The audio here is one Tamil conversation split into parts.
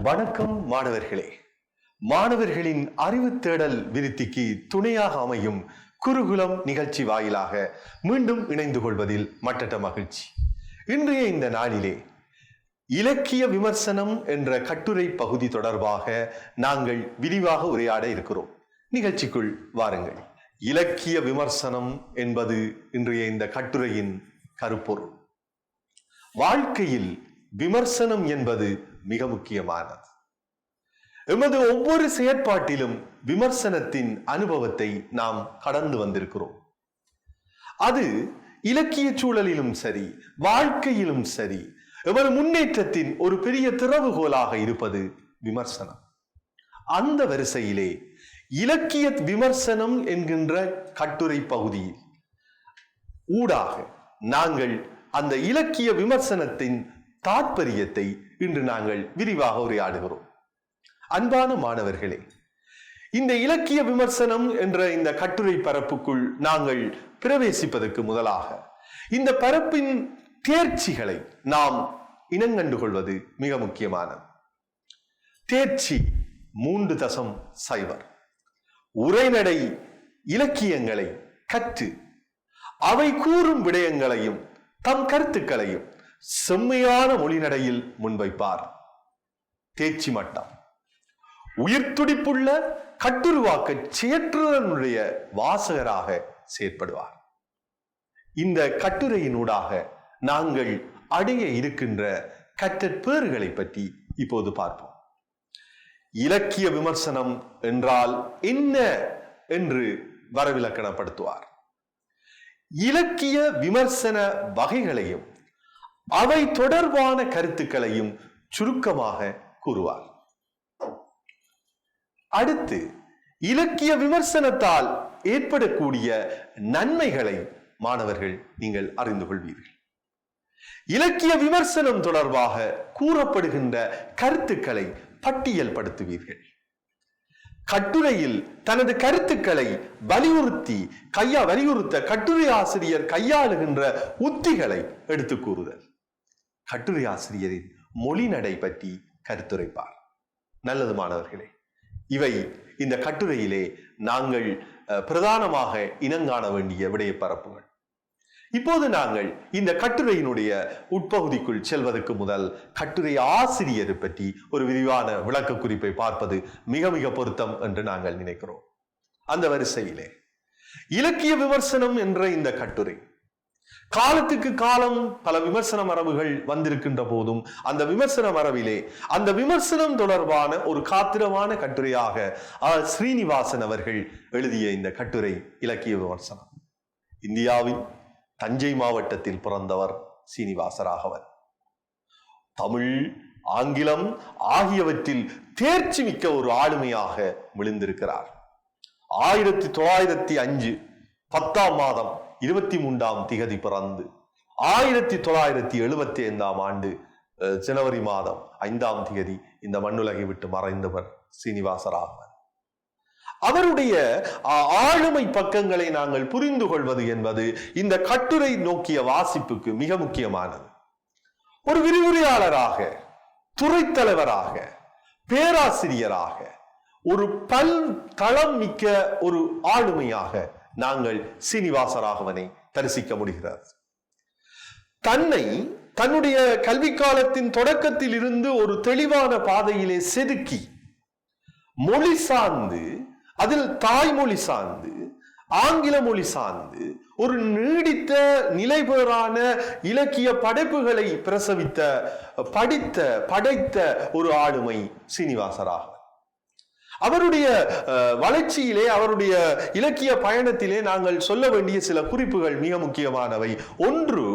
வணக்கம் மாணவர்களே. மாணவர்களின் அறிவு தேடல் விருத்திக்கு துணையாக அமையும் குருகுலம் நிகழ்ச்சி வாயிலாக மீண்டும் இணைந்து கொள்வதில் மட்டற்ற மகிழ்ச்சி. இன்றைய இந்த நாளிலே இலக்கிய விமர்சனம் என்ற கட்டுரை பகுதி தொடர்பாக நாங்கள் விரிவாக உரையாட இருக்கிறோம். நிகழ்ச்சிக்குள் வாருங்கள். இலக்கிய விமர்சனம் என்பது இன்றைய இந்த கட்டுரையின் கருப்பொருள். வாழ்க்கையில் விமர்சனம் என்பது மிக முக்கியமானது. எமது ஒவ்வொரு செயற்பாட்டிலும் விமர்சனத்தின் அனுபவத்தை நாம் கடந்து வந்திருக்கிறோம். அது இலக்கிய சூழலிலும் சரி, வாழ்க்கையிலும் சரி, எமது முன்னேற்றத்தின் ஒரு பெரிய திறவுகோலாக இருப்பது விமர்சனம். அந்த வரிசையிலே இலக்கிய விமர்சனம் என்கின்ற கட்டுரை பகுதியில் ஊடாக நாங்கள் அந்த இலக்கிய விமர்சனத்தின் தாற்பயத்தை இன்று நாங்கள் விரிவாக உரையாடுகிறோம். அன்பான மாணவர்களே, இந்த இலக்கிய விமர்சனம் என்ற இந்த கட்டுரை பரப்புக்குள் நாங்கள் பிரவேசிப்பதற்கு முதலாக இந்த பரப்பின் தேர்ச்சிகளை நாம் இனங்கண்டு கொள்வது மிக முக்கியமானது. தேர்ச்சி 3.0 உரைநடை இலக்கியங்களை கற்று அவை கூறும் விடயங்களையும் தம் கருத்துக்களையும் செம்மையான மொழிநடையில் முன்வைப்பார். தேர்ச்சி மட்டம் உயிர் துடிப்புள்ள கட்டுருவாக்க செயற்றுடைய வாசகராக செயற்படுவார். இந்த கட்டுரையினூடாக நாங்கள் அடைய இருக்கின்ற கற்றற்பேறுகளை பற்றி இப்போது பார்ப்போம். இலக்கிய விமர்சனம் என்றால் என்ன என்று வரவிலக்கணப்படுத்துவார். இலக்கிய விமர்சன வகைகளையும் அவை தொடர்பான கருத்துக்களையும் சுருக்கமாக கூறுவார். அடுத்து இலக்கிய விமர்சனத்தால் ஏற்படக்கூடிய நன்மைகளை மாணவர்கள் நீங்கள் அறிந்து கொள்வீர்கள். இலக்கிய விமர்சனம் தொடர்பாக கூறப்படுகின்ற கருத்துக்களை பட்டியல்படுத்துவீர்கள். கட்டுரையில் தனது கருத்துக்களை வலியுறுத்த கட்டுரை ஆசிரியர் கையாளுகின்ற உத்திகளை எடுத்து கூறுதல். கட்டுரை ஆசிரியரின் மொழிநடை பற்றி கருத்துரைப்பார். நல்லது மாணவர்களே, இவை இந்த கட்டுரையிலே நாங்கள் பிரதானமாக இனங்காண வேண்டிய விடய பரப்புகள். இப்போது நாங்கள் இந்த கட்டுரையினுடைய உட்பகுதிக்குள் செல்வதற்கு முதல் கட்டுரை ஆசிரியர் பற்றி ஒரு விரிவான விளக்க குறிப்பை பார்ப்பது மிக மிக பொருத்தம் என்று நாங்கள் நினைக்கிறோம். அந்த வரிசையிலே இலக்கிய விமர்சனம் என்ற இந்த கட்டுரை காலத்துக்கு காலம் பல விமர்சன மரபுகள் வந்திருக்கின்ற போதும் அந்த விமர்சன மரபிலே அந்த விமர்சனம் தொடர்பான ஒரு காத்திரமான கட்டுரையாக ஸ்ரீனிவாசன் அவர்கள் எழுதிய இந்த கட்டுரை இலக்கிய விமர்சனம். இந்தியாவின் தஞ்சை மாவட்டத்தில் பிறந்தவர் சீனிவாசராகவன். தமிழ், ஆங்கிலம் ஆகியவற்றில் தேர்ச்சி மிக்க ஒரு ஆளுமையாக விழுந்திருக்கிறார். 1905 10ஆம் மாதம் 23ஆம் திகதி பிறந்து 1975ஆம் ஆண்டு ஜனவரி மாதம் 5ஆம் திகதி இந்த மண்ணுலகை விட்டு மறைந்தவர் சீனிவாசராகவன். அவருடைய ஆளுமை பக்கங்களை நாங்கள் புரிந்து கொள்வது என்பது இந்த கட்டுரை நோக்கிய வாசிப்புக்கு மிக முக்கியமானது. ஒரு விரிவுரையாளராக, துறை தலைவராக, பேராசிரியராக, ஒரு பல் தளம் மிக்க ஒரு ஆளுமையாக நாங்கள் சீனிவாசராகவனை தரிசிக்க முடிகிறது. தன்னுடைய கல்வி காலத்தின் தொடக்கத்தில் இருந்து ஒரு தெளிவான பாதையிலே செதுக்கி மொழி சார்ந்து, அதில் தாய்மொழி சார்ந்து, ஆங்கில மொழி சார்ந்து ஒரு நீடித்த நிலைபெறான இலக்கிய படைப்புகளை பிரசவித்த படைத்த ஒரு ஆளுமை சீனிவாசராகவன். அவருடைய வளர்ச்சியிலே, அவருடைய இலக்கிய பயணத்திலே நாங்கள் சொல்ல வேண்டிய சில குறிப்புகள் மிக முக்கியமானவை. ஒன்று,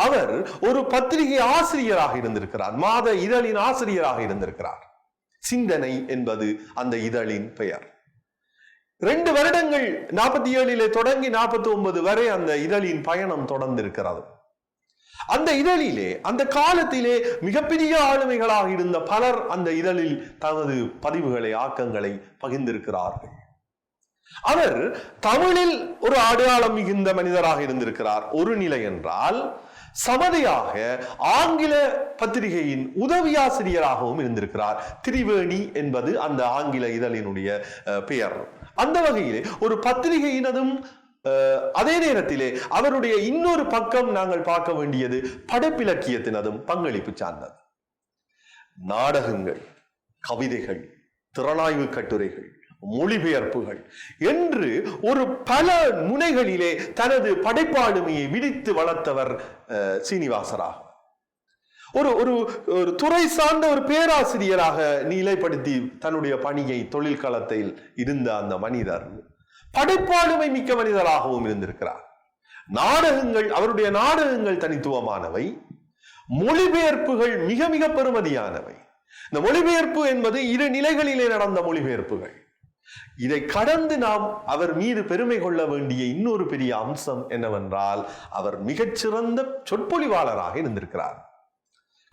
அவர் ஒரு பத்திரிகை ஆசிரியராக இருந்திருக்கிறார். மாத இதழின் ஆசிரியராக இருந்திருக்கிறார். சிந்தனை என்பது அந்த இதழின் பெயர். 2 வருடங்கள் 47 தொடங்கி 49 வரை அந்த இதழின் பயணம் தொடர்ந்திருக்கிறது. அந்த இதழிலே அந்த காலத்திலே மிகப்பெரிய ஆளுமைகளாக இருந்த பலர் அந்த இதழில் தனது பதிவுகளை, ஆக்கங்களை பகிர்ந்திருக்கிறார்கள். அவர் தமிழில் ஒரு அடையாளம் மிகுந்த மனிதராக இருந்திருக்கிறார். ஒரு நிலை என்றால் சமதையாக ஆங்கில பத்திரிகையின் உதவி ஆசிரியராகவும் இருந்திருக்கிறார். திரிவேணி என்பது அந்த ஆங்கில இதழினுடைய பெயர். அந்த வகையிலே ஒரு பத்திரிகையினதும் அதே நேரத்திலே அவருடைய இன்னொரு பக்கம் நாங்கள் பார்க்க வேண்டியது படைப்பிலக்கியத்தினதும் பங்களிப்பு சார்ந்தது. நாடகங்கள், கவிதைகள், திறனாய்வு கட்டுரைகள், மொழிபெயர்ப்புகள் என்று ஒரு பல முனைகளிலே தனது படைப்பாளுமையை விரித்து வளர்த்தவர் சீனிவாசராக. ஒரு துறை சார்ந்த ஒரு பேராசிரியராக நிலைப்படுத்தி தன்னுடைய பணியை தொழிற்களத்தில் இருந்த அந்த மனிதர் படைப்பாளுமை மிக்க மனிதராகவும் இருந்திருக்கிறார். நாடகங்கள், அவருடைய நாடகங்கள் தனித்துவமானவை, மொழிபெயர்ப்புகள் மிக மிக பெருமதியானவை. இந்த மொழிபெயர்ப்பு என்பது இரு நிலைகளிலே நடந்த மொழிபெயர்ப்புகள். இதை கடந்து நாம் அவர் மீது பெருமை கொள்ள வேண்டிய இன்னொரு பெரிய அம்சம் என்னவென்றால், அவர் மிகச்சிறந்த சொற்பொழிவாளராக இருந்திருக்கிறார்.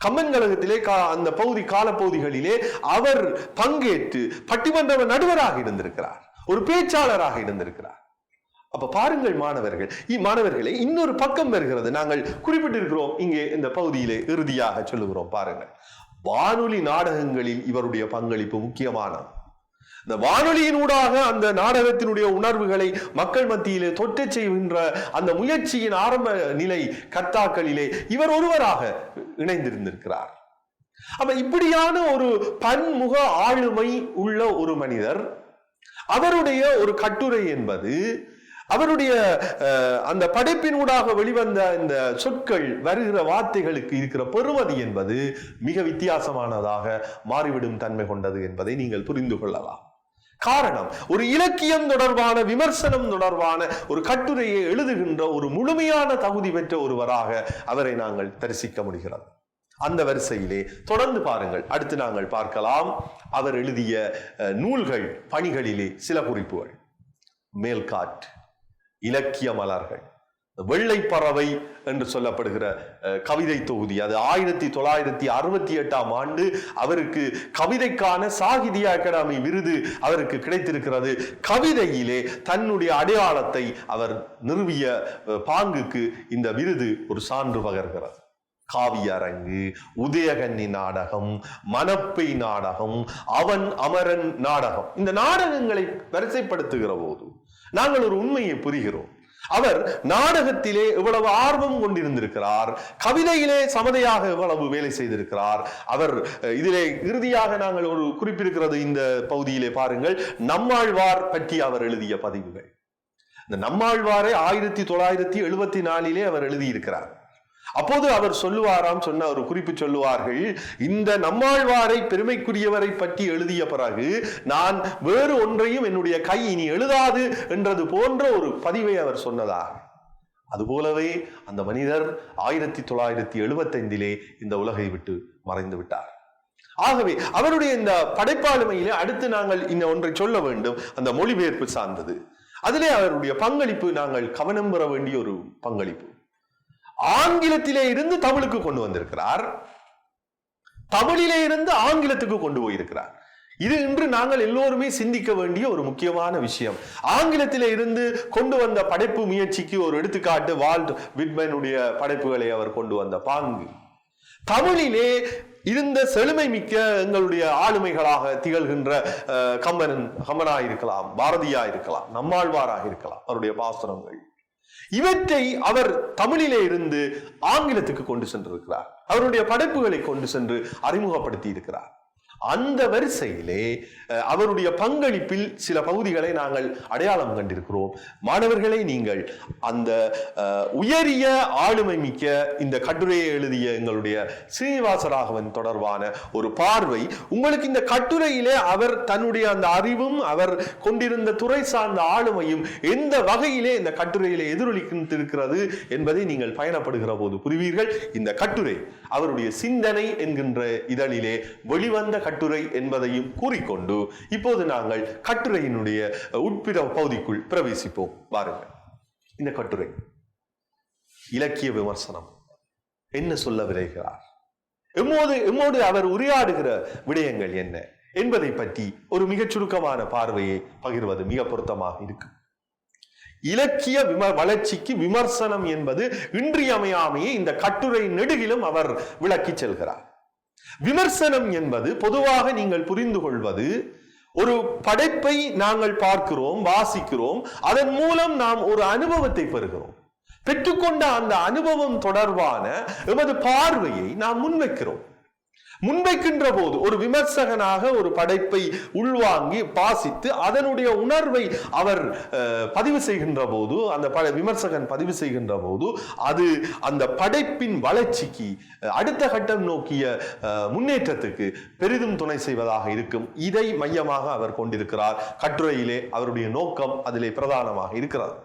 கம்மன் கழகத்திலே அந்த காலப்பகுதிகளிலே அவர் பங்கேற்று பட்டிமன்ற நடுவராக இருந்திருக்கிறார், ஒரு பேச்சாளராக இருந்திருக்கிறார். அப்ப பாருங்கள் மாணவர்களே, இன்னொரு பக்கம் வருகிறது. நாங்கள் குறிப்பிட்டிருக்கிறோம் இங்கே இந்த பகுதியிலே இறுதியாக சொல்லுகிறோம். பாருங்கள், வானொலி நாடகங்களில் இவருடைய பங்களிப்பு முக்கியமானது. இந்த வானொலியினூடாக அந்த நாடகத்தினுடைய உணர்வுகளை மக்கள் மத்தியிலே தொற்ற செய்கின்ற அந்த முயற்சியின் ஆரம்ப நிலை கர்த்தாக்களிலே இவர் ஒருவராக இணைந்திருந்திருக்கிறார். அப்ப இப்படியான ஒரு பன்முக ஆளுமை உள்ள ஒரு மனிதர், அவருடைய ஒரு கட்டுரை என்பது, அவருடைய அந்த படைப்பினூடாக வெளிவந்த இந்த சொற்கள், வருகிற வார்த்தைகளுக்கு இருக்கிற பெறுமதி என்பது மிக வித்தியாசமானதாக மாறிவிடும் தன்மை கொண்டது என்பதை நீங்கள் புரிந்து கொள்ளலாம். காரணம், ஒரு இலக்கியம் தொடர்பான, விமர்சனம் தொடர்பான ஒரு கட்டுரையை எழுதுகின்ற ஒரு முழுமையான தகுதி பெற்ற ஒருவராக அவரை நாங்கள் தரிசிக்க முடிகிறது. அந்த வரிசையிலே தொடர்ந்து பாருங்கள், அடுத்து நாங்கள் பார்க்கலாம் அவர் எழுதிய நூல்கள், பணிகளிலே சில குறிப்புகள். மேல்காற்று, இலக்கிய மலர்கள், வெள்ளை பறவை என்று சொல்லப்படுகிற கவிதை தொகுதி, அது 1968 ஆண்டு அவருக்கு கவிதைக்கான சாகித்ய அகாடமி விருது அவருக்கு கிடைத்திருக்கிறது. கவிதையிலே தன்னுடைய அடையாளத்தை அவர் நிறுவிய பாங்குக்கு இந்த விருது ஒரு சான்று பகர்கிறது. காவிய அரங்கு, உதயகன்னி நாடகம், மணப்பை நாடகம், அவன் அமரன் நாடகம், இந்த நாடகங்களை வரிசைப்படுத்துகிற போது நாங்கள் ஒரு உண்மையை புரிகிறோம். அவர் நாடகத்திலே எவ்வளவு ஆர்வம் கொண்டிருந்திருக்கிறார், கவிதையிலே சமதையாக எவ்வளவு வேலை செய்திருக்கிறார். அவர் இதிலே இறுதியாக நாங்கள் ஒரு குறிப்பிருக்கிறது இந்த பகுதியிலே பாருங்கள், நம்மாழ்வார் பற்றி அவர் எழுதிய பதிவுகள். இந்த நம்மாழ்வாரை 1974 அவர் எழுதியிருக்கிறார். அப்போது அவர் சொன்ன ஒரு குறிப்பு சொல்லுவார்கள், இந்த நம்மாழ்வாரை பெருமைக்குரியவரை பற்றி எழுதிய பிறகு நான் வேறு ஒன்றையும் என்னுடைய கை இனி எழுதாது என்றது போன்ற ஒரு பதிவை அவர் சொன்னதாக. அதுபோலவே அந்த மனிதர் 1975 இந்த உலகை விட்டு மறைந்து விட்டார். ஆகவே அவருடைய இந்த படைப்பாளுமையிலே அடுத்து நாங்கள் இன்னும் ஒன்றை சொல்ல வேண்டும், அந்த மொழிபெயர்ப்பு சார்ந்தது. அதிலே அவருடைய பங்களிப்பு நாங்கள் கவனம் பெற வேண்டிய ஒரு பங்களிப்பு. ஆங்கிலத்திலே இருந்து தமிழுக்கு கொண்டு வந்திருக்கிறார், தமிழிலே இருந்து ஆங்கிலத்துக்கு கொண்டு போயிருக்கிறார். இது இன்று நாங்கள் எல்லோருமே சிந்திக்க வேண்டிய ஒரு முக்கியமான விஷயம். ஆங்கிலத்திலே இருந்து கொண்டு வந்த படைப்பு முயற்சிக்கு ஒரு எடுத்துக்காட்டு வால்ட் விட்மனுடைய படைப்புகளை அவர் கொண்டு வந்த பாங்கு. தமிழிலே இருந்த செழுமை மிக்க எங்களுடைய ஆளுமைகளாக திகழ்கின்ற கம்பனாக இருக்கலாம், பாரதியா இருக்கலாம், நம்மாழ்வாராக இருக்கலாம், அவருடைய பாசுரங்கள், இவற்றை அவர் தமிழிலே இருந்து ஆங்கிலத்துக்கு கொண்டு சென்றிருக்கிறார். அவருடைய படைப்புகளை கொண்டு சென்று அறிமுகப்படுத்தி இருக்கிறார். அந்த வரிசையிலே அவருடைய பங்களிப்பில் சில பகுதிகளை நாங்கள் அடையாளம் கண்டிருக்கிறோம். மாணவர்களை, நீங்கள் அந்த உயரிய ஆளுமை மிக்க இந்த கட்டுரையை எழுதிய எங்களுடைய சீனிவாசராகவன் தொடர்பான ஒரு பார்வை உங்களுக்கு இந்த கட்டுரையிலே அவர் தன்னுடைய அந்த அறிவும் அவர் கொண்டிருந்த துறை சார்ந்த ஆளுமையும் எந்த வகையிலே இந்த கட்டுரையிலே எதிரொலிக்கின்றிருக்கிறது என்பதை நீங்கள் பயணப்படுகிற போது புரிவீர்கள். இந்த கட்டுரை அவருடைய சிந்தனை என்கின்ற இதழிலே வெளிவந்த கட்டுரை என்பதையும் கூறிக்கொண்டு இப்போது நாங்கள் கட்டுரையினுடைய உட்பிட பகுதிக்குள் பிரவேசிப்போம். வாருங்கள். இந்த கட்டுரை இலக்கிய விமர்சனம் என்ன சொல்ல விரைகிறார், எம்மோடு அவர் உரையாடுகிற விடயங்கள் என்ன என்பதை பற்றி ஒரு மிகச் சுருக்கமான பார்வையை பகிர்வது மிக பொருத்தமாக இருக்கு. இலக்கிய வளர்ச்சிக்கு விமர்சனம் என்பது இன்றியமையாமையை இந்த கட்டுரை நெடுகிலும் அவர் விளக்கி செல்கிறார். விமர்சனம் என்பது பொதுவாக நீங்கள் புரிந்து கொள்வது, ஒரு படைப்பை நாங்கள் பார்க்கிறோம், வாசிக்கிறோம், அதன் மூலம் நாம் ஒரு அனுபவத்தை பெறுகிறோம். பெற்றுக்கொண்ட அந்த அனுபவம் தொடர்பான எமது பார்வையை நாம் முன்வைக்கின்ற போது ஒரு விமர்சகனாக ஒரு படைப்பை உள்வாங்கி வாசித்து அதனுடைய உணர்வை அவர் பதிவு செய்கின்ற போது, அந்த விமர்சகன் பதிவு செய்கின்ற போது, அது அந்த படைப்பின் வளர்ச்சிக்கு அடுத்த கட்டம் நோக்கிய முன்னேற்றத்துக்கு பெரிதும் துணை செய்வதாக இருக்கும். இதை மையமாக அவர் கொண்டிருக்கிறார். கட்டுரையிலே அவருடைய நோக்கம் அதிலே பிரதானமாக இருக்கிறது.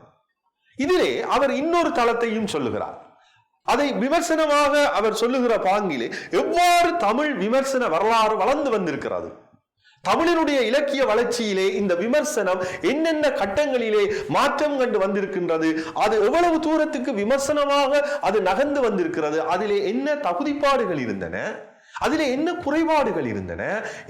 இதிலே அவர் இன்னொரு தளத்தையும் சொல்லுகிறார். அதை விமர்சனமாக அவர் சொல்லுகிற பாங்கிலே எவ்வாறு தமிழ் விமர்சன வரலாறு வளர்ந்து வந்திருக்கிறது, தமிழினுடைய இலக்கிய வளர்ச்சியிலே இந்த விமர்சனம் என்னென்ன கட்டங்களிலே மாற்றம் கண்டு வந்திருக்கின்றது, அது எவ்வளவு தூரத்துக்கு விமர்சனமாக அது நகர்ந்து வந்திருக்கிறது, அதிலே என்ன தகுதிப்பாடுகள் இருந்தன, அதிலே என்ன குறைபாடுகள் இருந்தன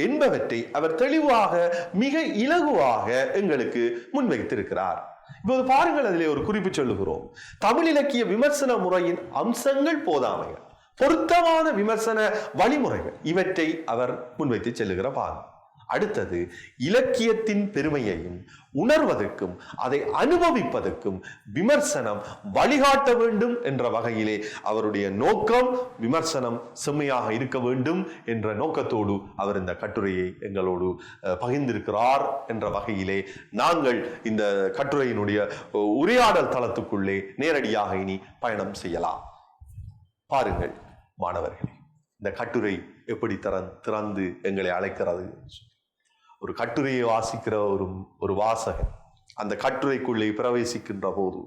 என்பவற்றை அவர் தெளிவாக மிக இலகுவாக எங்களுக்கு முன்வைத்திருக்கிறார். இப்போது பாருங்கள், அதிலே ஒரு குறிப்பு சொல்லுகிறோம். தமிழ் இலக்கிய விமர்சன முறையின் அம்சங்கள், போதாமைகள், பொருத்தமான விமர்சன வழிமுறைகள், இவற்றை அவர் முன்வைத்து செல்லுகிற பாகம். அடுத்தது, இலக்கியத்தின் பெருமையையும் உணர்வதற்கும் அதை அனுபவிப்பதற்கும் விமர்சனம் வழிகாட்ட வேண்டும் என்ற வகையிலே அவருடைய நோக்கம் விமர்சனம் செம்மையாக இருக்க வேண்டும் என்ற நோக்கத்தோடு அவர் இந்த கட்டுரையை எங்களோடு பகிர்ந்திருக்கிறார் என்ற வகையிலே நாங்கள் இந்த கட்டுரையினுடைய உரையாடல் தளத்துக்குள்ளே நேரடியாக இனி பயணம் செய்யலாம். பாருங்கள் மாணவர்களே, இந்த கட்டுரை எப்படி திறந்து எங்களை அழைக்கிறது. ஒரு கட்டுரையை வாசிக்கிற ஒரு வாசகன் அந்த கட்டுரைக்குள்ளே பிரவேசிக்கின்ற போது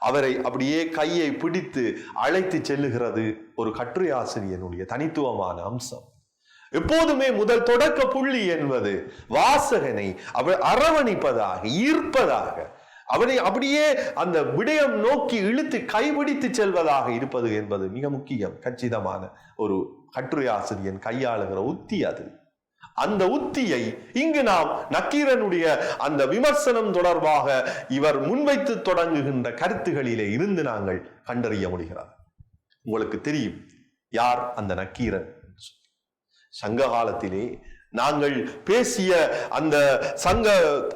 அவரை அப்படியே கையை பிடித்து அழைத்து செல்லுகிறது ஒரு கட்டுரை ஆசிரியனுடைய தனித்துவமான அம்சம். எப்போதுமே முதல் தொடக்க புள்ளி என்பது வாசகனை அவர் அரவணைப்பதாக, ஈர்ப்பதாக, அவனை அப்படியே அந்த விடயம் நோக்கி இழுத்து கைபிடித்து செல்வதாக இருப்பது என்பது மிக முக்கியம். கச்சிதமான ஒரு கட்டுரை ஆசிரியன் கையாளுகிற உத்தி அது. அந்த உத்தியை இங்கு நாம் நக்கீரனுடைய அந்த விமர்சனம் தொடர்பாக இவர் முன்வைத்து தொடங்குகின்ற கருத்துகளிலே இருந்து நாங்கள் கண்டறிய முடிகிறது. உங்களுக்கு தெரியும் யார் அந்த நக்கீரன்? சங்க காலத்திலே நாங்கள் பேசிய அந்த சங்க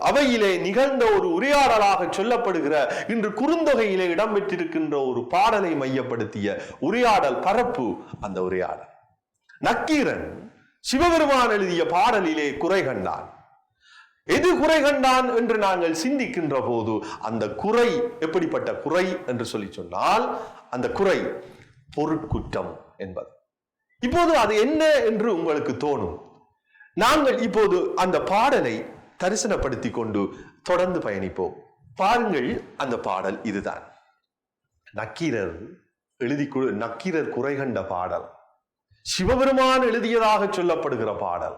அவையிலே நிகழ்ந்த ஒரு உரையாடலாக சொல்லப்படுகிற, இன்று குறுந்தொகையிலே இடம்பெற்றிருக்கின்ற ஒரு பாடலை மையப்படுத்திய உரையாடல் பரப்பு. அந்த உரையாடல் நக்கீரன் சிவபெருமான் எழுதிய பாடலிலே குறை கண்டான். எது குறை கண்டான் என்று நாங்கள் சிந்திக்கின்ற போது அந்த குறை எப்படிப்பட்ட குறை என்று சொல்லி சொன்னால், அந்த குறை பொருட்குற்றம் என்பது. இப்போது அது என்ன என்று உங்களுக்கு தோணும். நாங்கள் இப்போது அந்த பாடலை தரிசனப்படுத்தி கொண்டு தொடர்ந்து பயணிப்போம். பாருங்கள், அந்த பாடல் இதுதான். நக்கீரர் குறை கண்ட பாடல், சிவபெருமான் எழுதியதாக சொல்லப்படுகிற பாடல்,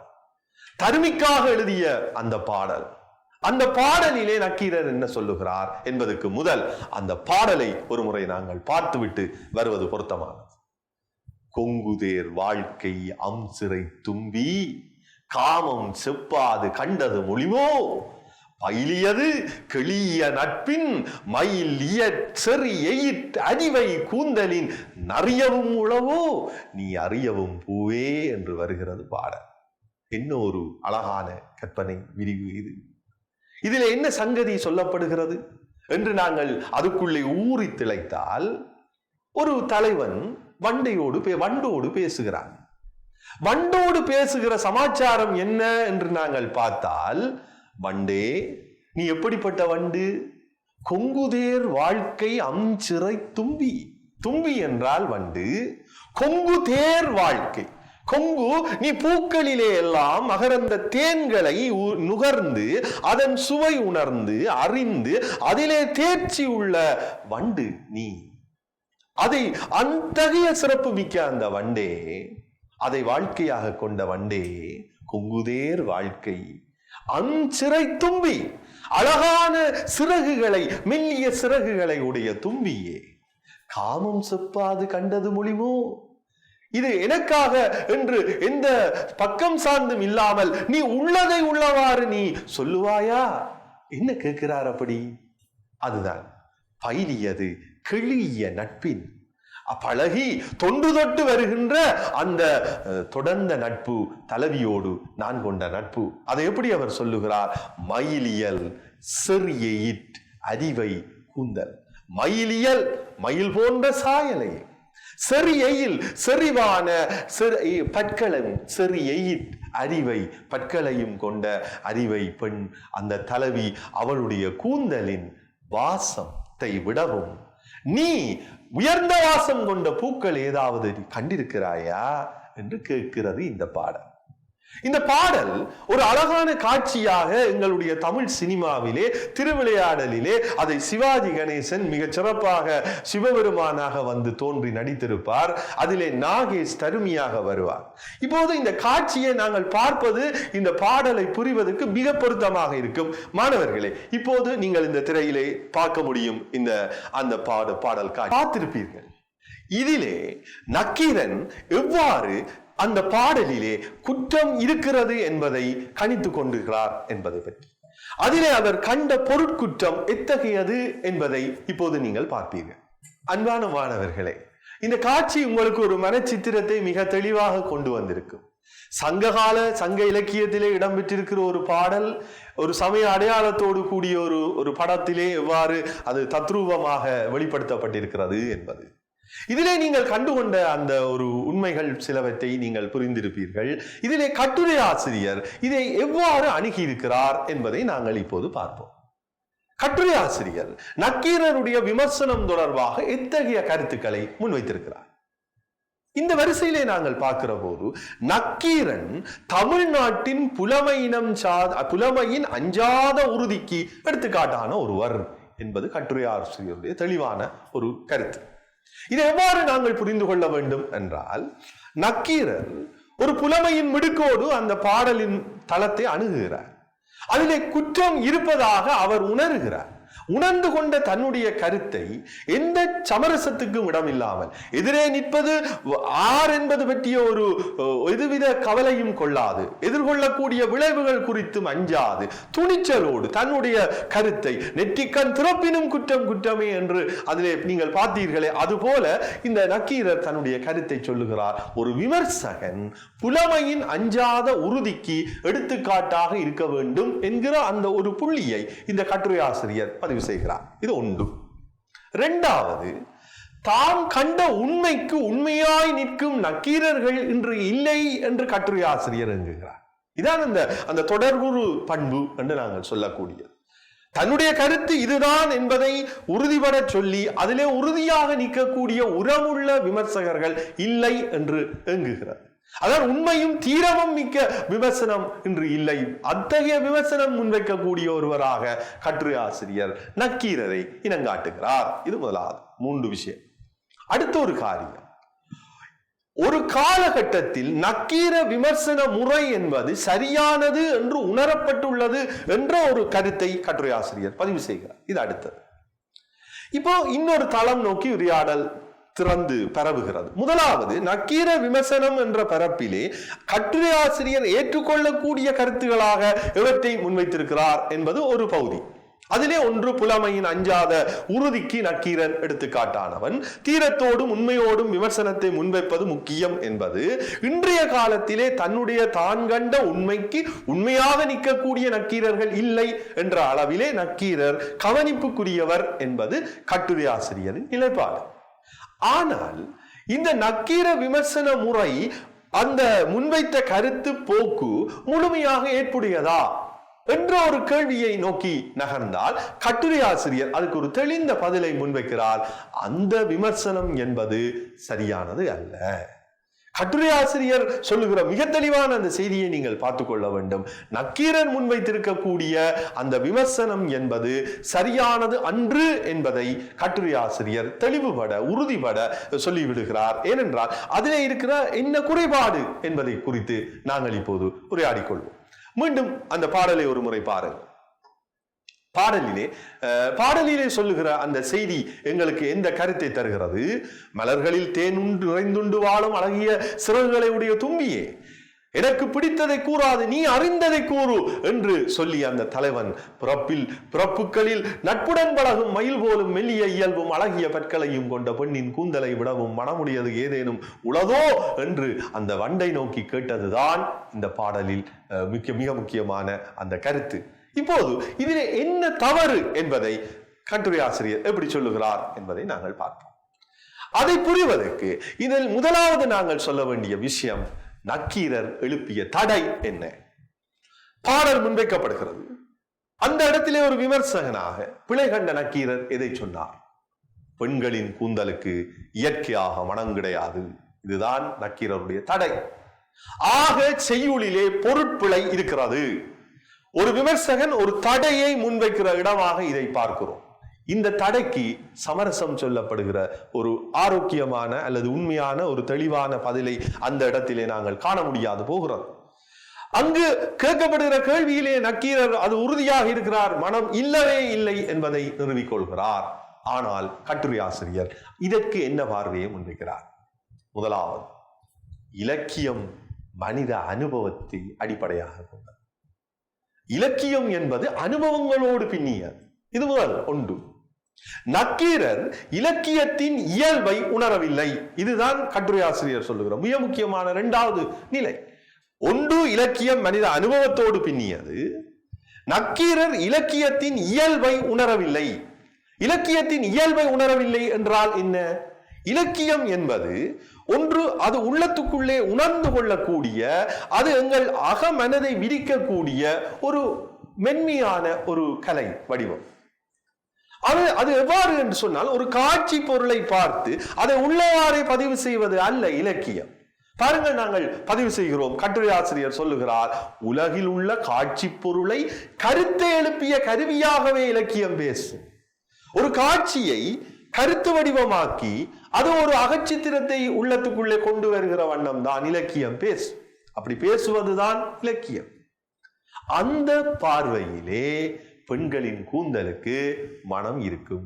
தருமிக்காக எழுதிய அந்த பாடல். அந்த பாடலிலே நக்கீரர் என்ன சொல்லுகிறார் என்பதற்கு முதல் அந்த பாடலை ஒரு முறை நாங்கள் பார்த்துவிட்டு வருவது பொருத்தமானது. கொங்குதேர் வாழ்க்கை அம்சிறை தும்பி காமம் செப்பாது கண்டது மொழிமோ, பயிலியது கெளிய நட்பின் மயில் செறி எயிற் அறிவை கூந்தலின் நறியவும் உளவோ நீ அறியவும் பூவே என்று வருகிறது பாடல். என்ன ஒரு அழகான கற்பனை விரிவு இது! இதில் என்ன சங்கதி சொல்லப்படுகிறது என்று நாங்கள் அதுக்குள்ளே ஊறி திளைத்தால், ஒரு தலைவன் வண்டோடு பேசுகிறான். வண்டோடு பேசுகிற சமாச்சாரம் என்ன என்று நாங்கள் பார்த்தால், வண்டே, நீ எப்படிப்பட்ட வண்டு? கொங்குதேர் வாழ்க்கை அம்சிறை தும்பி. தும்பி என்றால் வண்டு, கொங்கு தேர் வாழ்க்கை. கொங்கு, நீ பூக்களிலே எல்லாம் மகரந்த தேன்களை நுகர்ந்து அதன் சுவை உணர்ந்து அறிந்து அதிலே தேர்ச்சி உள்ள வண்டு நீ. அதை அத்தகைய சிறப்பு மிக்க அந்த வண்டே, அதை வாழ்க்கையாக கொண்ட வண்டே, கொங்குதேர் வாழ்க்கை அஞ்சிறை தும்பி, அழகான சிறகுகளை, மெல்லிய சிறகுகளை உடைய தும்பியே, காமம் செப்பாது கண்டது மொழிமோ. இது எனக்காக என்று எந்த பக்கம் சார்ந்தும் இல்லாமல் நீ உள்ளதை உள்ளவாறு நீ சொல்லுவாயா? என்ன கேட்கிறார் அப்படி? அதுதான் பயிலியது கிளிய நட்பின் பழகி தொண்டு தொட்டு வருகின்ற அந்த தொடர்ந்த நட்பு தலைவியோடு நான் கொண்ட நட்பு. அதை எப்படி அவர் சொல்லுகிறார்? மயிலியல் செறியையிற் அறிவை கூந்தல். மயிலியல் மயில் போன்ற சாயலை, செறியையில் செறிவான பற்களும், செறியையிற் அறிவை பற்களையும் கொண்ட அறிவை பெண் அந்த தலைவி அவளுடைய கூந்தலின் வாசத்தை விடவும் நீ உயர்ந்த வாசம் கொண்ட பூக்கள் ஏதாவது கண்டிருக்கிறாயா என்று கேட்கிறது இந்த பாடல். இந்த பாடல் ஒரு அழகான காட்சியாக எங்களுடைய தமிழ் சினிமாவிலே திருவிளையாடலிலே அதை சிவாஜி கணேசன் மிகச் சிறப்பாக சிவபெருமானாக வந்து தோன்றி நடித்திருப்பார். அதிலே நாகேஷ் தருமியாக வருவார். இப்போது இந்த காட்சியை நாங்கள் பார்ப்பது இந்த பாடலை புரிவதற்கு மிக பொருத்தமாக இருக்கும். மாணவர்களே, இப்போது நீங்கள் இந்த திரையிலே பார்க்க முடியும் அந்த பாடல் காட்சி பார்த்திருப்பீர்கள். இதிலே நக்கீரன் எவ்வாறு அந்த பாடலிலே குற்றம் இருக்கிறது என்பதை கணித்து கொண்டிருக்கிறார் என்பதை பற்றி, அதிலே அவர் கண்ட பொருட்குற்றம் எத்தகையது என்பதை இப்போது நீங்கள் பார்ப்பீர்கள். அன்பான மாணவர்களே, இந்த காட்சி உங்களுக்கு ஒரு மனச்சித்திரத்தை மிக தெளிவாக கொண்டு வந்திருக்கும். சங்க இலக்கியத்திலே இடம்பெற்றிருக்கிற ஒரு பாடல் ஒரு சமய அடையாளத்தோடு கூடிய ஒரு படத்திலே எவ்வாறு அது தத்ரூபமாக வெளிப்படுத்தப்பட்டிருக்கிறது என்பது. இதிலே நீங்கள் கண்டுகொண்ட அந்த ஒரு உண்மைகள் சிலவற்றை நீங்கள் புரிந்திருப்பீர்கள். இதிலே கட்டுரை ஆசிரியர் இதை எவ்வாறு அணுகியிருக்கிறார் என்பதை நாங்கள் இப்போது பார்ப்போம். கட்டுரை ஆசிரியர் நக்கீரருடைய விமர்சனம் தொடர்பாக எத்தகைய கருத்துக்களை முன்வைத்திருக்கிறார்? இந்த வரிசையிலே நாங்கள் பார்க்கிற போது நக்கீரன் தமிழ்நாட்டின் புலமையின் அஞ்சாத உறுதிக்கு எடுத்துக்காட்டான ஒருவர் என்பது கட்டுரை ஆசிரியருடைய தெளிவான ஒரு கருத்து. இதை எவ்வாறு நாங்கள் புரிந்து கொள்ள வேண்டும் என்றால், நக்கீரர் ஒரு புலமையின் மிடுக்கோடு அந்த பாடலின் தளத்தை அணுகுகிறார். அதிலே குற்றம் இருப்பதாக அவர் உணர்கிறார். உணர்ந்து கொண்ட தன்னுடைய கருத்தை எந்த சமரசத்துக்கும் இடமில்லாமல் எதிரே நிற்பது ஆர் என்பது பற்றிய ஒரு எதுவித கவலையும் கொள்ளாது, எதிர்கொள்ளக்கூடிய விளைவுகள் குறித்தும் அஞ்சாது துணிச்சலோடு தன்னுடைய கருத்தை நெற்றிக்கண் திறப்பினும் குற்றம் குற்றமே என்று அதிலே நீங்கள் பார்த்தீர்களே, அதுபோல இந்த நக்கீரர் தன்னுடைய கருத்தை சொல்லுகிறார். ஒரு விமர்சகன் புலமையின் அஞ்சாத உறுதிக்கு எடுத்துக்காட்டாக இருக்க வேண்டும் என்கிற அந்த ஒரு புள்ளியை இந்த கட்டுரை ஆசிரியர் பதிவு செய்கிறார். இது ஒன்று. இரண்டாவது, தாம் கண்ட உண்மைக்கு உண்மையாய் நிற்கும் நக்கீரர்கள் இன்று இல்லை என்று கட்டுரை ஆசிரியர் என்கிறார். இதான் அந்த தொடர்புறு பண்பு என்று நாங்கள் சொல்லக்கூடியது. தன்னுடைய கருத்து இதுதான் என்பதை உறுதிபட சொல்லி அதிலே உறுதியாக நிற்கக்கூடிய உரமுள்ள விமர்சகர்கள் இல்லை என்று எங்குகிறார். அதான் உண்மையும் தீரமும் மிக்க விமர்சனம் இன்று இல்லை. அத்தகைய விமர்சனம் முன்வைக்கக்கூடிய ஒருவராக கட்டுரை ஆசிரியர் நக்கீரரை இனங்காட்டுகிறார். இது முதலாவது. 3 விஷயம். அடுத்த ஒரு காரியம், ஒரு காலகட்டத்தில் நக்கீர விமர்சன முறை என்பது சரியானது என்று உணரப்பட்டுள்ளது என்ற ஒரு கருத்தை கட்டுரை ஆசிரியர் பதிவு செய்கிறார். இது அடுத்தது. இப்போ இன்னொரு தளம் நோக்கி உரையாடல் திறந்து பரவுகிறது. முதலாவது, நக்கீர விமர்சனம் என்ற பரப்பிலே கட்டுரை ஆசிரியர் ஏற்றுக்கொள்ளக்கூடிய கருத்துக்களாக எவற்றை முன்வைத்திருக்கிறார் என்பது ஒரு பகுதி. அதிலே ஒன்று, புலமையின் அஞ்சாத உறுதிக்கு நக்கீரன் எடுத்துக்காட்டானவன், தீரத்தோடும் உண்மையோடும் விமர்சனத்தை முன்வைப்பது முக்கியம் என்பது. இன்றைய காலத்திலே தன்னுடைய தான் கண்ட உண்மைக்கு உண்மையாக நிற்கக்கூடிய நக்கீரர்கள் இல்லை என்ற அளவிலே நக்கீரர் கவனிப்புக்குரியவர் என்பது கட்டுரை ஆசிரியரின் நிலைப்பாடு. ஆனால் இந்த நக்கீர விமர்சன முறை, அந்த முன்வைத்த கருத்து போக்கு முழுமையாக ஏற்புடையதா என்ற ஒரு கேள்வியை நோக்கி நகர்ந்தால் கட்டுரை ஆசிரியர் அதுக்கு ஒரு தெளிந்த பதிலை முன்வைக்கிறார். அந்த விமர்சனம் என்பது சரியானது அல்ல. கட்டுரை ஆசிரியர் சொல்லுகிற மிக தெளிவான அந்த செய்தியை நீங்கள் பார்த்துக் கொள்ள வேண்டும். நக்கீரன் முன்வைத்திருக்கக்கூடிய அந்த விமர்சனம் என்பது சரியானது அன்று என்பதை கட்டுரை ஆசிரியர் தெளிவுபட உறுதிபட சொல்லிவிடுகிறார். ஏனென்றால் அதிலே இருக்கிற என்ன குறைபாடு என்பதை குறித்து நாங்கள் இப்போது உரையாடிக்கொள்வோம். மீண்டும் அந்த பாடலை ஒரு முறை பாருங்கள். பாடலிலே சொல்லுகிற அந்த செய்தி எங்களுக்கு எந்த கருத்தை தருகிறது? மலர்களில் தேன் நிறைந்துண்டு வாழும் அழகிய சிறகுகளை உடைய தும்பியே, எனக்கு பிடித்ததை கூறாது, நீ அறிந்ததை கூறு என்று சொல்லி அந்த தலைவன் பிறப்புகளில் நட்புடன் பழகும் மயில் போலும் மெல்லிய இயல்பும் அழகிய பற்களையும் கொண்ட பெண்ணின் கூந்தலை விடவும் மனமுடையது ஏதேனும் உளதோ என்று அந்த வண்டை நோக்கி கேட்டதுதான் இந்த பாடலில் மிக முக்கியமான அந்த கருத்து. இப்போது இதில் என்ன தவறு என்பதை கட்டுரை ஆசிரியர் எப்படி சொல்லுகிறார் என்பதை நாங்கள் பார்ப்போம். அதை புரிவதற்கு இதில் முதலாவது நாங்கள் சொல்ல வேண்டிய விஷயம், நக்கீரர் எழுப்பிய தடை என்ன? பாடல் முன்வைக்கப்படுகிறது. அந்த இடத்திலே ஒரு விமர்சகனாக பிழை கண்ட நக்கீரர் எதை சொன்னார்? பெண்களின் கூந்தலுக்கு இயற்கையாக மனம் கிடையாது. இதுதான் நக்கீரருடைய தடை. ஆக செய்யுளிலே பொருட்பிழை இருக்கிறது. ஒரு விமர்சகன் ஒரு தடையை முன்வைக்கிற இடமாக இதை பார்க்கிறோம். இந்த தடைக்கு சமரசம் சொல்லப்படுகிற ஒரு ஆரோக்கியமான அல்லது உண்மையான ஒரு தெளிவான பதிலை அந்த இடத்திலே நாங்கள் காண முடியாது போகிறது. அங்கு கேட்கப்படுகிற கேள்வியிலே நக்கீரர் அது உறுதியாக இருக்கிறார், மனம் இல்லவே இல்லை என்பதை நிறுவிக்கொள்கிறார். ஆனால் கட்டுரை ஆசிரியர் இதற்கு என்ன பார்வையை முன்வைக்கிறார்? முதலாவது, இலக்கியம் மனித அனுபவத்தை அடிப்படையாக கொண்டது. இலக்கியம் என்பது அனுபவங்களோடு பின்னியது. இது முதல் ஒன்று. நக்கீரர் இலக்கியத்தின் இயல்பை உணரவில்லை. இதுதான் கட்டுரை ஆசிரியர் சொல்லுகிற மிக முக்கியமான இரண்டாவது நிலை. ஒன்று, இலக்கியம் மனித அனுபவத்தோடு பின்னியது. நக்கீரர் இலக்கியத்தின் இயல்பை உணரவில்லை. இலக்கியத்தின் இயல்பை உணரவில்லை என்றால் என்ன? இலக்கியம் என்பது ஒன்று, அது உள்ளத்துக்குள்ளே உணர்ந்து கொள்ளக்கூடிய, அது எங்கள் அகமனதை விரிக்கக்கூடிய ஒரு மென்மையான ஒரு கலை வடிவம். அது எவ்வாறு என்று சொன்னால், ஒரு காட்சி பொருளை பார்த்து அதை உள்ளவாறே பதிவு செய்வது அல்ல இலக்கியம். பாருங்கள், நாங்கள் பதிவு செய்கிறோம். கட்டுரை ஆசிரியர் சொல்லுகிறார், உலகில் உள்ள காட்சி பொருளை கருத்தை எழுப்பிய கருவியாகவே இலக்கியம் பேசும். ஒரு காட்சியை கருத்து வடிவமாக்கி அது ஒரு அகச்சித்திரத்தை உள்ளத்துக்குள்ளே கொண்டு வருகிற வண்ணம் தான் இலக்கியம் பேசும். அப்படி பேசுவதுதான் இலக்கியம். அந்த பார்வையிலே பெண்களின் கூந்தலுக்கு மனம் இருக்கும்.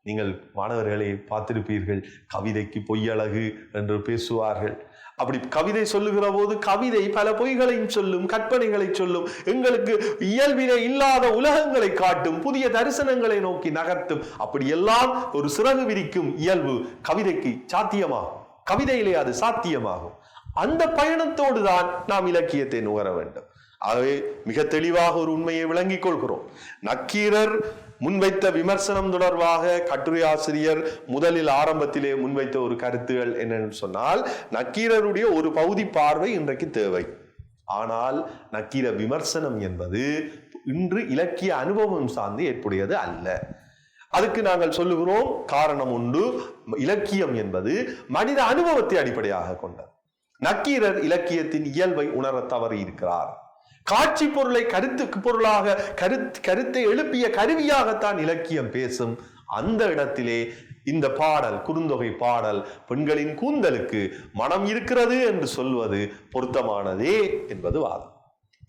நீங்கள் மாணவர்களை பார்த்திருப்பீர்கள், கவிதைக்கு பொய்யழகு என்று பேசுவார்கள். அப்படி கவிதை சொல்லுகிற போது கவிதை பல பொய்களையும் சொல்லும், கற்பனைகளை சொல்லும், எங்களுக்கு இயல்பிலே இல்லாத உலகங்களை காட்டும், புதிய தரிசனங்களை நோக்கி நகர்த்தும். அப்படியெல்லாம் ஒரு சிறகு விரிக்கும் இயல்பு கவிதைக்கு சாத்தியமாகும். கவிதையிலே அது சாத்தியமாகும். அந்த பயணத்தோடு தான் நாம் இலக்கியத்தை நுகர வேண்டும். ஆகவே மிக தெளிவாக ஒரு உண்மையை விளங்கிக் கொள்கிறோம். நக்கீரர் முன்வைத்த விமர்சனம் தொடர்பாக கட்டுரை ஆசிரியர் முதலில் ஆரம்பத்திலே முன்வைத்த ஒரு கருத்துகள் என்னன்னு சொன்னால், நக்கீரருடைய ஒரு பகுதி பார்வை இன்றைக்கு தேவை. ஆனால் நக்கீர விமர்சனம் என்பது இன்று இலக்கிய அனுபவம் சார்ந்து ஏற்புடையது அல்ல. அதுக்கு நாங்கள் சொல்லுகிறோம் காரணம் உண்டு. இலக்கியம் என்பது மனித அனுபவத்தை அடிப்படையாக கொண்டது. நக்கீரர் இலக்கியத்தின் இயல்பை உணர தவறி இருக்கிறார். காட்சி பொருளை கருத்துக்கு பொருளாக கருத்தை எழுப்பிய கருவியாகத்தான் இலக்கியம் பேசும். அந்த இடத்திலே இந்த பாடல், குறுந்தொகை பாடல், பெண்களின் கூந்தலுக்கு மனம் இருக்கிறது என்று சொல்வது பொருத்தமானதே என்பது வாதம்.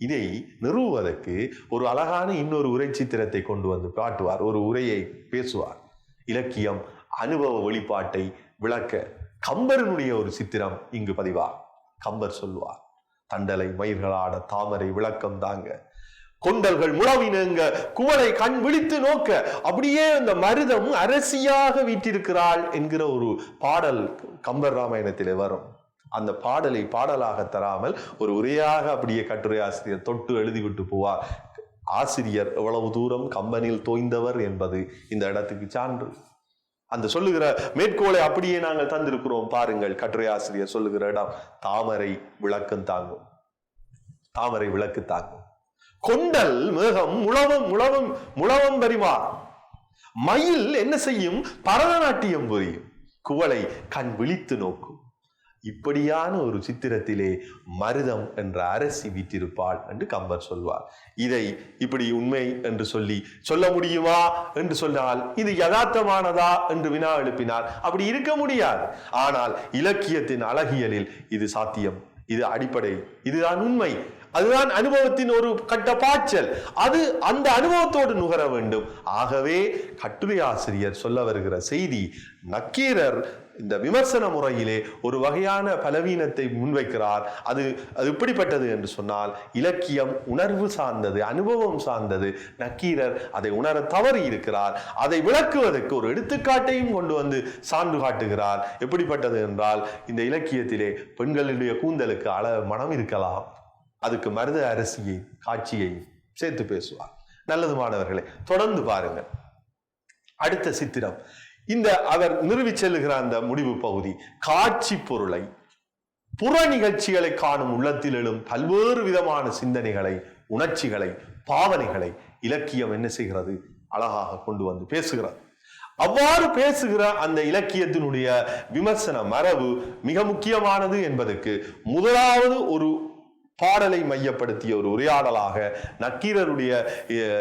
இதை நிறுவுவதற்கு ஒரு அழகான இன்னொரு உரை சித்திரத்தை கொண்டு வந்து காட்டுவார். ஒரு உரையை பேசுவார். இலக்கியம் அனுபவ வெளிப்பாட்டை விளக்க கம்பரனுடைய ஒரு சித்திரம் இங்கு பதிவார். கம்பர் சொல்லுவார், தண்டலை மயிர்களாட தாமரை விளக்கம் தாங்க, கொண்டல்கள் முழவினங்க, குவளை கண் விழித்து நோக்க, அப்படியே அந்த மருதம் அரசியாக வீற்றிருக்கிறாள் என்கிற ஒரு பாடல் கம்பர் ராமாயணத்திலே வரும். அந்த பாடலை பாடலாக தராமல் ஒரு உரையாக அப்படியே கட்டுரை ஆசிரியர் தொட்டு எழுதிவிட்டு போவார். ஆசிரியர் எவ்வளவு தூரம் கம்பனில் தோய்ந்தவர் என்பது இந்த இடத்துக்கு சான்று. அந்த சொல்லுகிற மேற்கோளை அப்படியே நாங்கள் தந்திருக்கிறோம். பாருங்கள், கட்டுரை ஆசிரியர் சொல்லுகிற இடம், தாமரை விளக்கம் தாங்கும், தாமரை விளக்கு தாங்கும், கொண்டல் மேகம் முழவம் பரிமாறும், மயில் என்ன செய்யும், பரதநாட்டியம் புரியும், குவளை கண் விழித்து நோக்கும். இப்படியான ஒரு சித்திரத்திலே மருதம் என்ற அரசி வீற்றிருப்பாள் என்று கம்பர் சொல்வார். இதை இப்படி உண்மை என்று சொல்ல முடியுமா என்று சொன்னால், இது யதார்த்தமானதா என்று வினா எழுப்பினார். அப்படி இருக்க முடியாது. ஆனால் இலக்கியத்தின் அழகியலில் இது சாத்தியம், இது அடிப்படை, இதுதான் உண்மை, அதுதான் அனுபவத்தின் ஒரு கட்ட பாய்ச்சல். அது அந்த அனுபவத்தோடு நுகர வேண்டும். ஆகவே கட்டுரை ஆசிரியர் சொல்ல வருகிற செய்தி, நக்கீரர் இந்த விமர்சன முறையிலே ஒரு வகையான பலவீனத்தை முன்வைக்கிறார். அது எப்படிப்பட்டது என்று சொன்னால், இலக்கியம் உணர்வு சார்ந்தது, அனுபவம் சார்ந்தது. நக்கீரர் அதை உணர தவறி இருக்கிறார். அதை விளக்குவதற்கு ஒரு எடுத்துக்காட்டையும் கொண்டு வந்து சான்று காட்டுகிறார். எப்படிப்பட்டது என்றால், இந்த இலக்கியத்திலே பெண்களுடைய கூந்தலுக்கு மனம் இருக்கலாம், அதுக்கு மருத அரசியை காட்சியையும் சேர்த்து பேசுவார். நல்லது மாணவர்களே, தொடர்ந்து பாருங்கள். அடுத்த சித்திரம், இந்த அவர் நிறுவி செல்லுகிற அந்த முடிவு பகுதி, காட்சி பொருளை, புற நிகழ்ச்சிகளை காணும் உள்ளத்தில் எழும் பல்வேறு விதமான சிந்தனைகளை, உணர்ச்சிகளை, பாவனைகளை இலக்கியம் என்ன செய்கிறது? அழகாக கொண்டு வந்து பேசுகிறது. அவ்வாறு பேசுகிற அந்த இலக்கியத்தினுடைய விமர்சன மரபு மிக முக்கியமானது என்பதற்கு முதலாவது ஒரு பாடலை மையப்படுத்திய ஒரு உரையாடலாக நக்கீரருடைய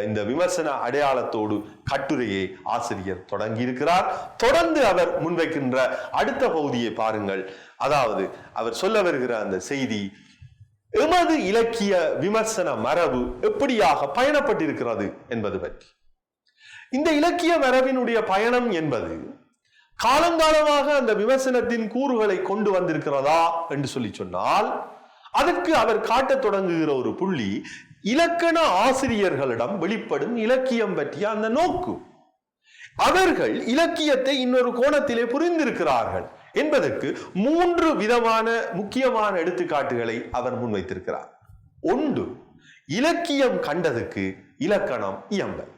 இந்த விமர்சன அடையாளத்தோடு கட்டுரையை ஆசிரியர் தொடங்கி இருக்கிறார். தொடர்ந்து அவர் முன்வைக்கின்ற அடுத்த பகுதியை பாருங்கள். அதாவது அவர் சொல்ல வருகிற அந்த செய்தி, எமது இலக்கிய விமர்சன மரபு எப்படியாக பயணப்பட்டிருக்கிறது என்பது பற்றி. இந்த இலக்கிய மரபினுடைய பயணம் என்பது காலங்காலமாக அந்த விமர்சனத்தின் கூறுகளை கொண்டு வந்திருக்கிறதா என்று சொல்லி சொன்னால், அதற்கு அவர் காட்டத் தொடங்குகிற ஒரு புள்ளி, இலக்கண ஆசிரியர்களிடம் வெளிப்படும் இலக்கியம் பற்றிய அந்த நோக்கு. அவர்கள் இலக்கியத்தை இன்னொரு கோணத்திலே புரிந்திருக்கிறார்கள் என்பதற்கு 3 விதமான முக்கியமான எடுத்துக்காட்டுகளை அவர் முன்வைத்திருக்கிறார். ஒன்று, இலக்கியம் கண்டதுக்கு இலக்கணம் இயம்பல்.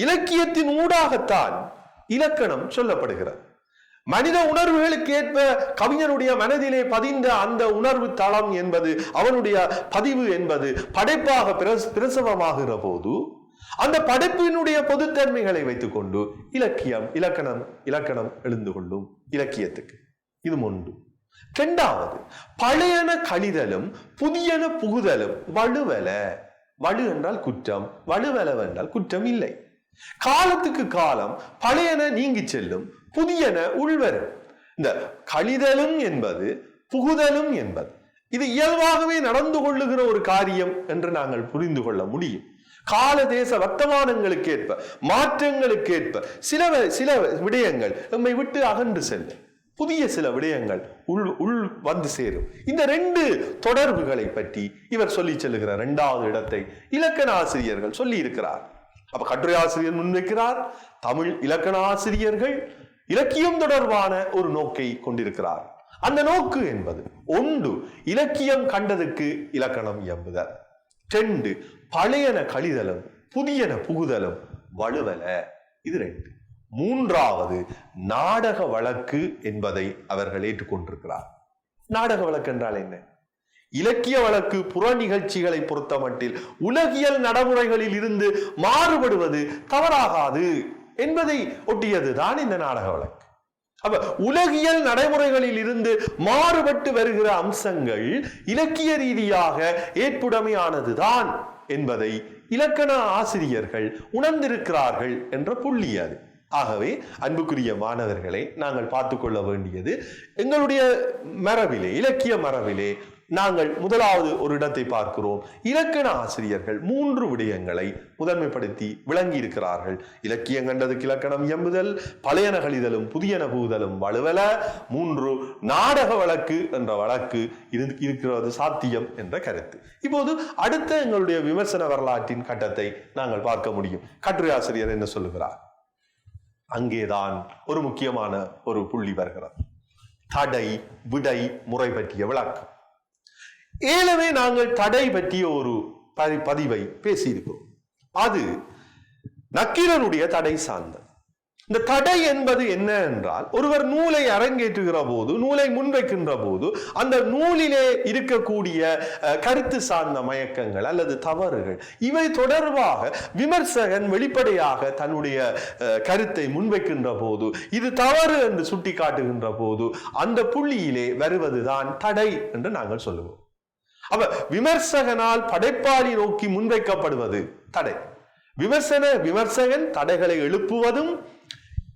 இலக்கியத்தின் ஊடாகத்தான் இலக்கணம் சொல்லப்படுகிறது. மனித உணர்வுகளுக்கு ஏற்ப கவிஞனுடைய மனதிலே பதிந்த அந்த உணர்வு தளம் என்பது, அவனுடைய பதிவு என்பது படைப்பாக பிரசவமாகிற போது அந்த படைப்பினுடைய பொதுத்தன்மைகளை வைத்துக் கொண்டு இலக்கணம் எழுந்து கொள்ளும் இலக்கியத்துக்கு. இது ஒன்று. இரண்டாவது, பழையன கழிதலும் புதியன புகுதலும் வலுவல. வலு என்றால் குற்றம், வலுவல என்றால் குற்றம் இல்லை. காலத்துக்கு காலம் பழையன நீங்கி செல்லும், புதியன உள்வரும். இந்த கழிதலும் என்பது புகுதலும் என்பது இது இயல்பாகவே நடந்து கொள்ளுகிற ஒரு காரியம் என்று நாங்கள் புரிந்து கொள்ள முடியும். கால தேச வர்த்தமானங்களுக்கு ஏற்ப, மாற்றங்களுக்கு ஏற்ப சில விடயங்கள் நம்மை விட்டு அகன்று செல்லும், புதிய சில விடயங்கள் உள் வந்து சேரும். இந்த 2 தொடர்புகளை பற்றி இவர் சொல்லி செல்லுகிற 2வது இடத்தை இலக்கண ஆசிரியர்கள் சொல்லி இருக்கிறார். அப்ப கட்டுரை ஆசிரியர் முன்வைக்கிறார், தமிழ் இலக்கண ஆசிரியர்கள் இலக்கியம் தொடர்பான ஒரு நோக்கை கொண்டிருக்கிறார். அந்த நோக்கு என்பது, 1, இலக்கியம் கண்டதுக்கு இலக்கணம் இயம்புதல். 2, பழையன கழிதலும் புதியன புகுதலும் வலுவல. இது 2. 3வது, நாடக வழக்கு என்பதை அவர்கள் ஏற்றுக்கொண்டிருக்கிறார். நாடக வழக்கு என்றால் என்ன? இலக்கிய வழக்கு புற நிகழ்ச்சிகளை பொறுத்த மட்டில் உலகியல் நடைமுறைகளில் இருந்து மாறுபடுவது தவறாகாது என்பதை ஒட்டியதுதான் இந்த நாடக வழக்கு. அப்ப உலகியல் நடைமுறைகளில் இருந்து மாறுபட்டு வருகிற அம்சங்கள் இலக்கிய ரீதியாக ஏற்புடைமையானதுதான் என்பதை இலக்கண ஆசிரியர்கள் உணர்ந்திருக்கிறார்கள் என்ற புள்ளி அது. ஆகவே அன்புக்குரிய மாணவர்களை, நாங்கள் பார்த்துக் கொள்ள வேண்டியது, எங்களுடைய மரபிலே, இலக்கிய மரபிலே நாங்கள் முதலாவது ஒரு இடத்தை பார்க்கிறோம். இலக்கண ஆசிரியர்கள் 3 விடயங்களை முதன்மைப்படுத்தி விளங்கி இருக்கிறார்கள். இலக்கியம் கண்டதுக்கு இலக்கணம் இயம்புதல், பழையன கழிதலும் புதியன புகுதலும் வலுவல. 3, நாடக வழக்கு என்ற வழக்கு இருக்கிறது சாத்தியம் என்ற கருத்து. இப்போது அடுத்த எங்களுடைய விமர்சன வரலாற்றின் கட்டத்தை நாங்கள் பார்க்க முடியும். கட்டுரை ஆசிரியர் என்ன சொல்லுகிறார்? அங்கேதான் ஒரு முக்கியமான ஒரு புள்ளி வருகிறது. தடை விடை முறை பற்றிய விளக்கம். ஏலவே நாங்கள் தடை பற்றிய ஒரு பதிவை பேசியிருக்கிறோம். அது நக்கீரனுடைய தடை சார்ந்தது. இந்த தடை என்பது என்ன என்றால், ஒருவர் நூலை அரங்கேற்றுகிற போது, நூலை முன்வைக்கின்ற போது, அந்த நூலிலே இருக்கக்கூடிய கருத்து சார்ந்த மயக்கங்கள் அல்லது தவறுகள், இவை தொடர்பாக விமர்சகன் வெளிப்படையாக தன்னுடைய கருத்தை முன்வைக்கின்ற போது, இது தவறு என்று சுட்டி காட்டுகின்ற போது, அந்த புள்ளியிலே வருவதுதான் தடை என்று நாங்கள் சொல்லுவோம். அப்ப விமர்சகனால் படைப்பாளி நோக்கி முன்வைக்கப்படுவது தடை. விமர்சகன் தடைகளை எழுப்புவதும்,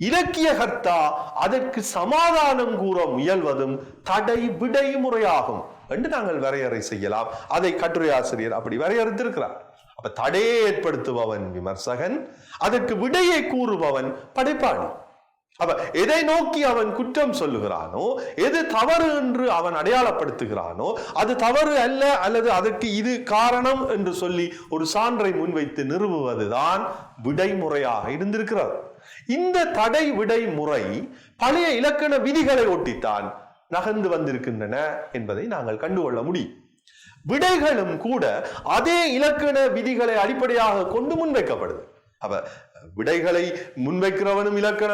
இலக்கிய கர்த்தா அதற்கு சமாதானம் கூற முயல்வதும் தடை விடை முறையாகும் என்று நாங்கள் வரையறை செய்யலாம். அதை கட்டுரை ஆசிரியர் அப்படி வரையறுத்திருக்கிறார். அப்ப தடையை ஏற்படுத்துபவன் விமர்சகன், அதற்கு விடையை கூறுபவன் படைப்பாளி. அப்ப எதை நோக்கி அவன் குற்றம் சொல்லுகிறானோ, எது தவறு என்று அவன் அடையாளப்படுத்துகிறானோ, அது தவறு அல்ல அல்லது அதற்கு இது காரணம் என்று சொல்லி ஒரு சான்றை முன்வைத்து நிறுவுவதுதான் விடைமுறையாக இருந்திருக்கிறது. இந்த தடை விடை முறை பழைய இலக்கண விதிகளை ஒட்டித்தான் நகர்ந்து வந்திருக்கின்றன என்பதை நாங்கள் கண்டுகொள்ள முடியும். விடைகளும் கூட அதே இலக்கண விதிகளை அடிப்படையாக கொண்டு முன்வைக்கப்படுது. அப்ப விடைகளை முன்வைக்கிறவனும் இலக்கண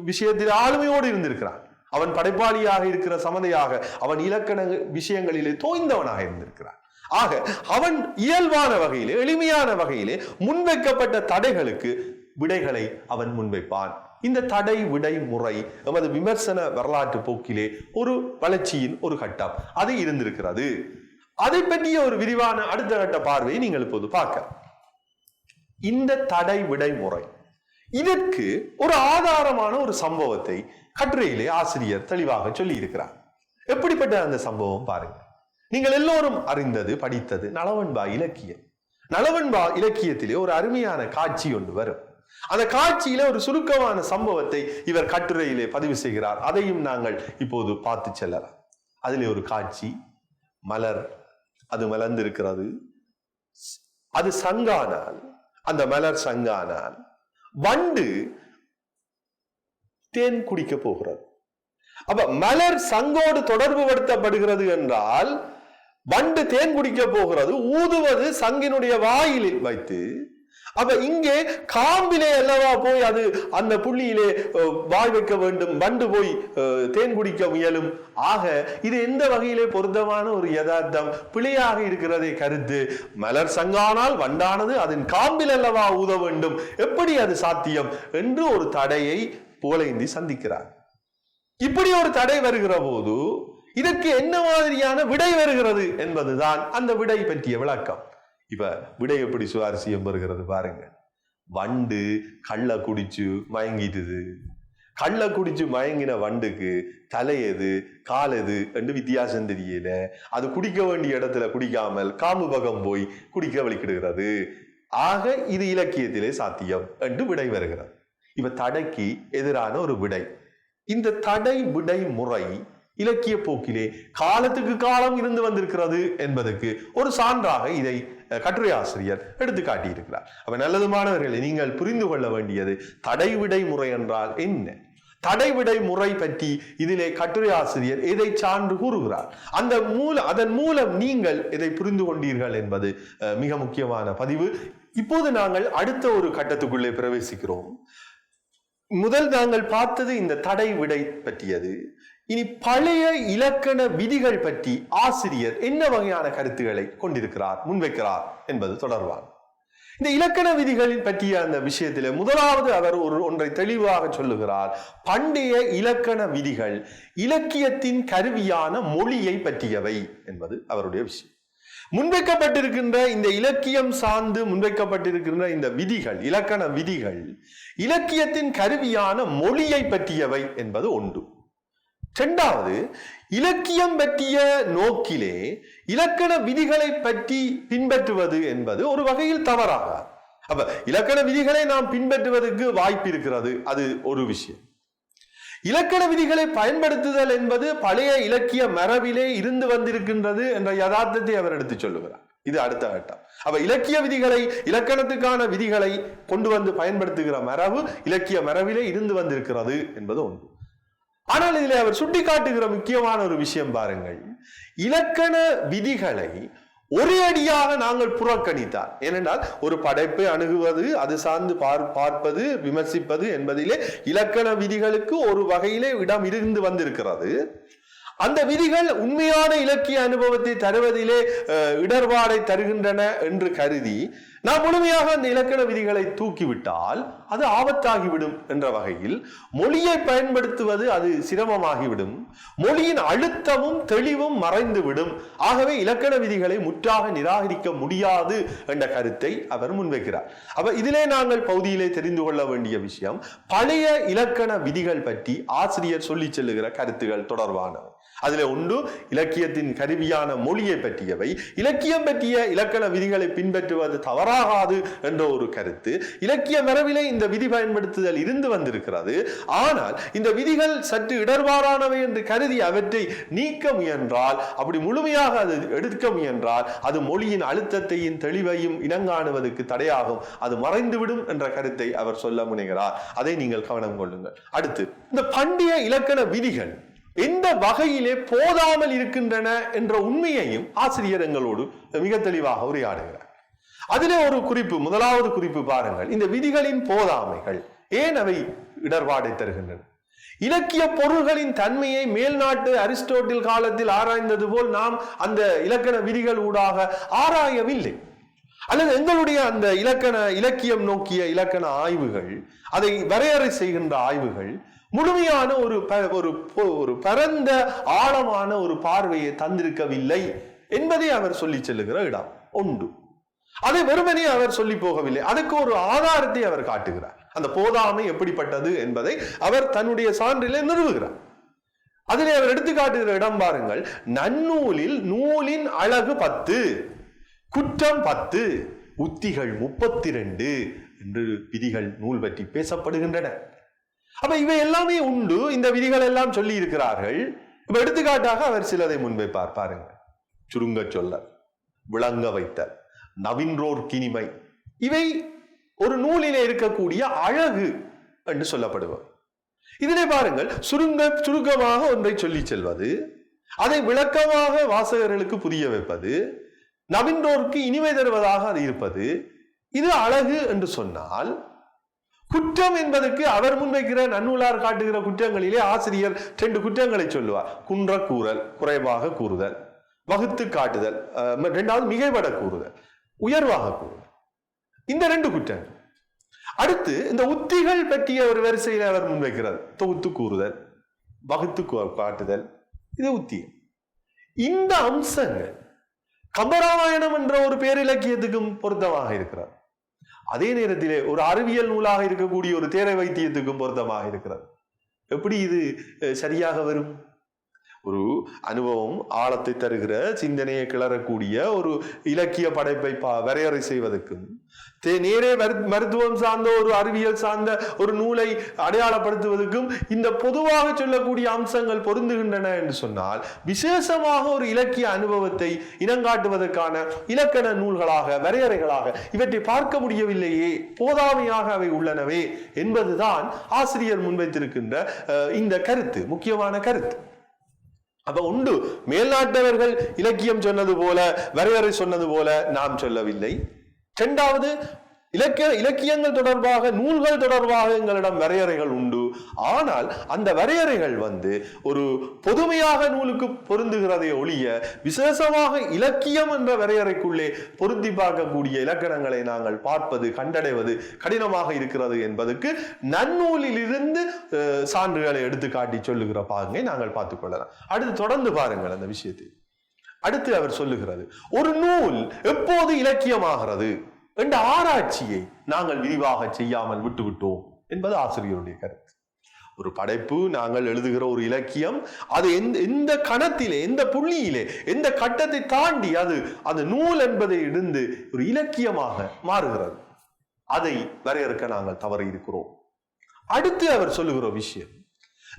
விஷயத்தில் ஆளுமையோடு இருந்திருக்கிறான். அவன் படைப்பாளியாக இருக்கிற சமதையாக அவன் இலக்கண விஷயங்களிலே தோய்ந்தவனாக இருந்திருக்கிறான். ஆக அவன் இயல்பான வகையிலே எளிமையான வகையிலே முன்வைக்கப்பட்ட தடைகளுக்கு விடைகளை அவன் முன்வைப்பான். இந்த தடை விடை முறை நமது விமர்சன வரலாற்று போக்கிலே ஒரு வளர்ச்சியின் ஒரு கட்டம் அது இருந்திருக்கிறது. அதை பற்றிய ஒரு விரிவான அடுத்த கட்ட பார்வையை நீங்கள் இப்போது பார்க்க, இந்த தடை விடை முறை இதற்கு ஒரு ஆதாரமான ஒரு சம்பவத்தை கட்டுரையிலே ஆசிரியர் தெளிவாக சொல்லி இருக்கிறார். எப்படிப்பட்ட அந்த சம்பவம் பாருங்க. நீங்கள் எல்லோரும் அறிந்தது படித்தது நளவன்பா இலக்கியம். நளவன்பா இலக்கியத்திலே ஒரு அருமையான காட்சி ஒன்று வரும். அந்த காட்சியில ஒரு சுருக்கமான சம்பவத்தை இவர் கட்டுரையிலே பதிவு செய்கிறார். அதையும் நாங்கள் இப்போது பார்த்து செல்லலாம். அதிலே ஒரு காட்சி, மலர் அது மலர்ந்திருக்கிறது. அது சங்கானால், அந்த மலர் சங்கானால் வண்டு தேன் குடிக்க போகிறது. அப்ப மலர் சங்கோடு தொடர்பு படுத்தப்படுகிறது என்றால் வண்டு தேன் குடிக்க போகிறது. ஊதுவது சங்கினுடைய வாயிலில் வைத்து. அப்ப இங்கே காம்பிலே அல்லவா போய் அது அந்த புள்ளியிலே வாய் வைக்க வேண்டும், வண்டு போய் தேன் குடிக்க முயலும். ஆக இது எந்த வகையிலே பொருத்தமான ஒரு யதார்த்தம் பிழையாக இருக்கிறதை கருத்து. மலர் சங்கானால் வண்டானது அதன் காம்பில் அல்லவா ஊத வேண்டும், எப்படி அது சாத்தியம் என்று ஒரு தடையை புகழேந்தி சந்திக்கிறார். இப்படி ஒரு தடை வருகிற போது இதற்கு என்ன மாதிரியான விடை வருகிறது என்பதுதான் அந்த விடை பற்றிய விளக்கம். இப்ப விடை எப்படி சுவாரஸ்யம் வருகிறது பாருங்க. வண்டு கள்ள குடிச்சு மயங்கிட்டுது. கள்ள குடிச்சு மயங்கின வண்டுக்கு தலை எது கால் எது என்று வித்தியாசம் தெரியல. அது குடிக்க வேண்டிய இடத்துல குடிக்காமல் காம்பு பக்கம் போய் குடிக்க வலிக்கிடுகிறது. ஆக இது இலக்கியத்திலே சாத்தியம் என்று விடை வருகிறது. இப்ப தடைக்கு எதிரான ஒரு விடை. இந்த தடை விடை முறை இலக்கிய போக்கிலே காலத்துக்கு காலம் இருந்து வந்திருக்கிறது என்பதற்கு ஒரு சான்றாக இதை கட்டுரை ஆசிரியர் எடுத்து காட்டியிருக்கிறார். அப்ப நல்லது மாணவர்களை, நீங்கள் புரிந்து கொள்ள வேண்டியது தடை விடை முறை என்றால் என்ன, தடை விடை முறை பற்றி இதிலே கட்டுரை ஆசிரியர் எதை சான்று கூறுகிறார், அதன் மூலம் நீங்கள் எதை புரிந்து கொண்டீர்கள் என்பது மிக முக்கியமான பதிவு. இப்போது நாங்கள் அடுத்த ஒரு கட்டத்துக்குள்ளே பிரவேசிக்கிறோம். முதல் நாங்கள் பார்த்தது இந்த தடை விடை பற்றியது. இனி பழைய இலக்கண விதிகள் பற்றி ஆசிரியர் என்ன வகையான கருத்துக்களை கொண்டிருக்கிறார், முன்வைக்கிறார் என்பது தொடர்பான இந்த இலக்கண விதிகளின் பற்றிய அந்த விஷயத்திலே முதலாவது அவர் ஒன்றை தெளிவாக சொல்லுகிறார். பண்டைய இலக்கண விதிகள் இலக்கியத்தின் கருவியான மொழியை பற்றியவை என்பது அவருடைய விஷயம். முன்வைக்கப்பட்டிருக்கின்ற இந்த இலக்கியம் சார்ந்து முன்வைக்கப்பட்டிருக்கின்ற இந்த விதிகள், இலக்கண விதிகள் இலக்கியத்தின் கருவியான மொழியை பற்றியவை என்பது ஒன்று. இரண்டாவது, இலக்கியம் பற்றிய நோக்கிலே இலக்கண விதிகளை பற்றி பின்பற்றுவது என்பது ஒரு வகையில் தவறாக. அப்ப இலக்கண விதிகளை நாம் பின்பற்றுவதற்கு வாய்ப்பு இருக்கிறது, அது ஒரு விஷயம். இலக்கண விதிகளை பயன்படுத்துதல் என்பது பழைய இலக்கிய மரபிலே இருந்து வந்திருக்கின்றது என்ற யதார்த்தத்தை அவர் எடுத்து சொல்லுகிறார். இது அடுத்த கட்டம். அப்ப இலக்கிய விதிகளை, இலக்கணத்துக்கான விதிகளை கொண்டு வந்து பயன்படுத்துகிற மரபு இலக்கிய மரபிலே இருந்து வந்திருக்கிறது என்பது ஒன்று. ஆனால் இதில் அவர் சுட்டிக்காட்டுகிற முக்கியமான ஒரு விஷயம் பாருங்கள். இலக்கண விதிகளை ஒரே அடியாக நாங்கள் புறக்கணித்தார். ஏனென்றால் ஒரு படைப்பை அணுகுவது, அது சார்ந்து பார்ப்பது, விமர்சிப்பது என்பதிலே இலக்கண விதிகளுக்கு ஒரு வகையிலே இடம் இருந்து வந்திருக்கிறது. அந்த விதிகள் உண்மையான இலக்கிய அனுபவத்தை தருவதிலே இடர்பாடை தருகின்றன என்று கருதி நாம் முழுமையாக அந்த இலக்கண விதிகளை தூக்கிவிட்டால் அது ஆபத்தாகிவிடும் என்ற வகையில் மொழியை பயன்படுத்துவது அது சிரமமாகிவிடும், மொழியின் அழுத்தமும் தெளிவும் மறைந்துவிடும். ஆகவே இலக்கண விதிகளை முற்றாக நிராகரிக்க முடியாது என்ற கருத்தை அவர் முன்வைக்கிறார். அப்ப இதிலே நாங்கள் பகுதியிலே தெரிந்து கொள்ள வேண்டிய விஷயம், பழைய இலக்கண விதிகள் பற்றி ஆசிரியர் சொல்லி செல்லுகிற கருத்துகள் தொடர்பானவை. அதுல ஒன்று இலக்கியத்தின் கருவியான மொழியை பற்றியவை. இலக்கியம் பற்றிய இலக்கண விதிகளை பின்பற்றுவது தவறா ஆகாது என்ற ஒரு கருத்து இலக்கிய மரபிலே இந்த விதி பயன்படுத்துதல் இருந்து வந்திருக்கிறது. ஆனால் இந்த விதிகள் சற்று இடர்பாடானவை என்று கருதி அவற்றை நீக்க முயன்றால், அப்படி முழுமையாக அது எடுக்க முயன்றால் அது மொழியின் அழுத்தத்தையும் தெளிவையும் இனங்காணுவதற்கு தடையாகும், அது மறைந்துவிடும் என்ற கருத்தை அவர் சொல்ல முனைகிறார். அதை நீங்கள் கவனம் கொள்ளுங்கள். அடுத்து, இந்த பண்டைய இலக்கண விதிகள் எந்த வகையிலே போதாமல் இருக்கின்றன என்ற உண்மையையும் ஆசிரியர் எங்களோடு மிக தெளிவாக உரையாடுகிறார். அதிலே ஒரு குறிப்பு, முதலாவது குறிப்பு பாருங்கள். இந்த விதிகளின் போதாமைகள் ஏன் அவை இடர்பாடை தருகின்றன? இலக்கிய பொருள்களின் தன்மையை மேல்நாட்டு அரிஸ்டோட்டில் காலத்தில் ஆராய்ந்தது போல் நாம் அந்த இலக்கண விதிகள் ஊடாக ஆராயவில்லை. அல்லது எங்களுடைய அந்த இலக்கியம் நோக்கிய இலக்கண ஆய்வுகள், அதை வரையறை செய்கின்ற ஆய்வுகள் முழுமையான ஒரு பரந்த ஆழமான ஒரு பார்வையை தந்திருக்கவில்லை என்பதை அவர் சொல்லி செல்லுகிற இடம் உண்டு. அதை வெறுமனே அவர் சொல்லி போகவில்லை, அதுக்கு ஒரு ஆதாரத்தை அவர் காட்டுகிறார். அந்த போதாமை எப்படிப்பட்டது என்பதை அவர் தன்னுடைய சான்றிலே நிறுவுகிறார். அதிலே அவர் எடுத்து காட்டுகிற இடம் பாருங்கள். நன்னூலில் நூலின் அழகு 10, குற்றம் 10, உத்திகள் 32 என்று விதிகள் நூல் பற்றி பேசப்படுகின்றன. அப்ப இவை எல்லாமே உண்டு, இந்த விதிகள் எல்லாம் சொல்லி இருக்கிறார்கள். இப்ப எடுத்துக்காட்டாக அவர் சிலதை முன்வைப்பார் பாருங்க. சுருங்க சொல்லல், விளங்க வைத்தல், நவின்றோர் கினிமை, இவை ஒரு நூலிலே இருக்கக்கூடிய அழகு என்று சொல்லப்படுவது. இதிலே பாருங்கள், சுருக்கமாக ஒன்றை சொல்லி செல்வது, அதை விளக்கமாக வாசகர்களுக்கு புரிய வைப்பது, நவின்றோருக்கு இனிமை தருவதாக அது இருப்பது, இது அழகு என்று சொன்னால், குற்றம் என்பதற்கு அவர் முன்வைக்கிற நன்னூலார் காட்டுகிற குற்றங்களிலே ஆசிரியர் 2 குற்றங்களை சொல்லுவார். குன்ற கூறல், குறைவாக கூறுதல், வகுத்து காட்டுதல், 2வது மிகைபட கூறுதல், உயர்வாக கூறுதல், இந்த 2 குற்றங்கள். அடுத்து இந்த உத்திகள் பற்றிய ஒரு வரிசையில் அவர் முன்வைக்கிறார். தொகுத்து கூறுதல், வகுத்து காட்டுதல், இது உத்தி. இந்த அம்சங்கள் கம்பராமாயணம் என்ற ஒரு பேரிலக்கியத்துக்கும் பொருத்தமாக இருக்கிறார். அதே நேரத்திலே ஒரு அறிவியல் நூலாக இருக்கக்கூடிய ஒரு தேரை வைத்தியத்துக்கும் பொருத்தமாக இருக்கிறது. எப்படி இது சரியாக வரும்? ஒரு அனுபவம் ஆழத்தை தருகிற, சிந்தனையை கிளறக்கூடிய ஒரு இலக்கிய படைப்பை வரையறை செய்வதற்கும், நேரே மருத்துவம் சார்ந்த ஒரு அறிவியல் சார்ந்த ஒரு நூலை அடையாளப்படுத்துவதற்கும் இந்த பொதுவாக சொல்லக்கூடிய அம்சங்கள் பொருந்துகின்றன என்று சொன்னால், விசேஷமாக ஒரு இலக்கிய அனுபவத்தை இனங்காட்டுவதற்கான இலக்கண நூல்களாக, வரையறைகளாக இவற்றை பார்க்க முடியவில்லையே, போதாமையாக அவை உள்ளனவே என்பதுதான் ஆசிரியர் முன்வைத்திருக்கின்ற இந்த கருத்து, முக்கியமான கருத்து. அப்ப உண்டு, மேல்நாட்டவர்கள் இலக்கியம் சொன்னது போல, வரையறை சொன்னது போல நாம் சொல்லவில்லை. 2வது, இலக்கியங்கள் தொடர்பாக, நூல்கள் தொடர்பாக எங்களிடம் வரையறைகள் உண்டு. ஆனால் அந்த வரையறைகள் ஒரு பொதுமையாக நூலுக்கு பொருந்துகிறதை ஒழிய, விசேஷமாக இலக்கியம் என்ற வரையறைக்குள்ளே பொருத்தி பார்க்கக்கூடிய இலக்கணங்களை நாங்கள் பார்ப்பது, கண்டடைவது கடினமாக இருக்கிறது என்பதற்கு நன்னூலில் இருந்து சான்றுகளை எடுத்து காட்டி சொல்லுகிற பாகங்களை நாங்கள் பார்த்துக் கொள்ளலாம். அடுத்து தொடர்ந்து பாருங்கள் அந்த விஷயத்தை. அடுத்து அவர் சொல்லுகிறது, ஒரு நூல் எப்போது இலக்கியமாகிறது என்ற ஆராய்ச்சியை நாங்கள் விரிவாக செய்யாமல் விட்டுவிட்டோம் என்பது ஆசிரியருடைய கருத்து. ஒரு படைப்பு, நாங்கள் எழுதுகிற ஒரு இலக்கியம், அது எந்த கணத்திலே, எந்த புள்ளியிலே, எந்த கட்டத்தை தாண்டி அது அந்த நூல் என்பதை இருந்து ஒரு இலக்கியமாக மாறுகிறது, அதை வரையறுக்க நாங்கள் தவறி இருக்கிறோம். அடுத்து அவர் சொல்லுகிற விஷயம்,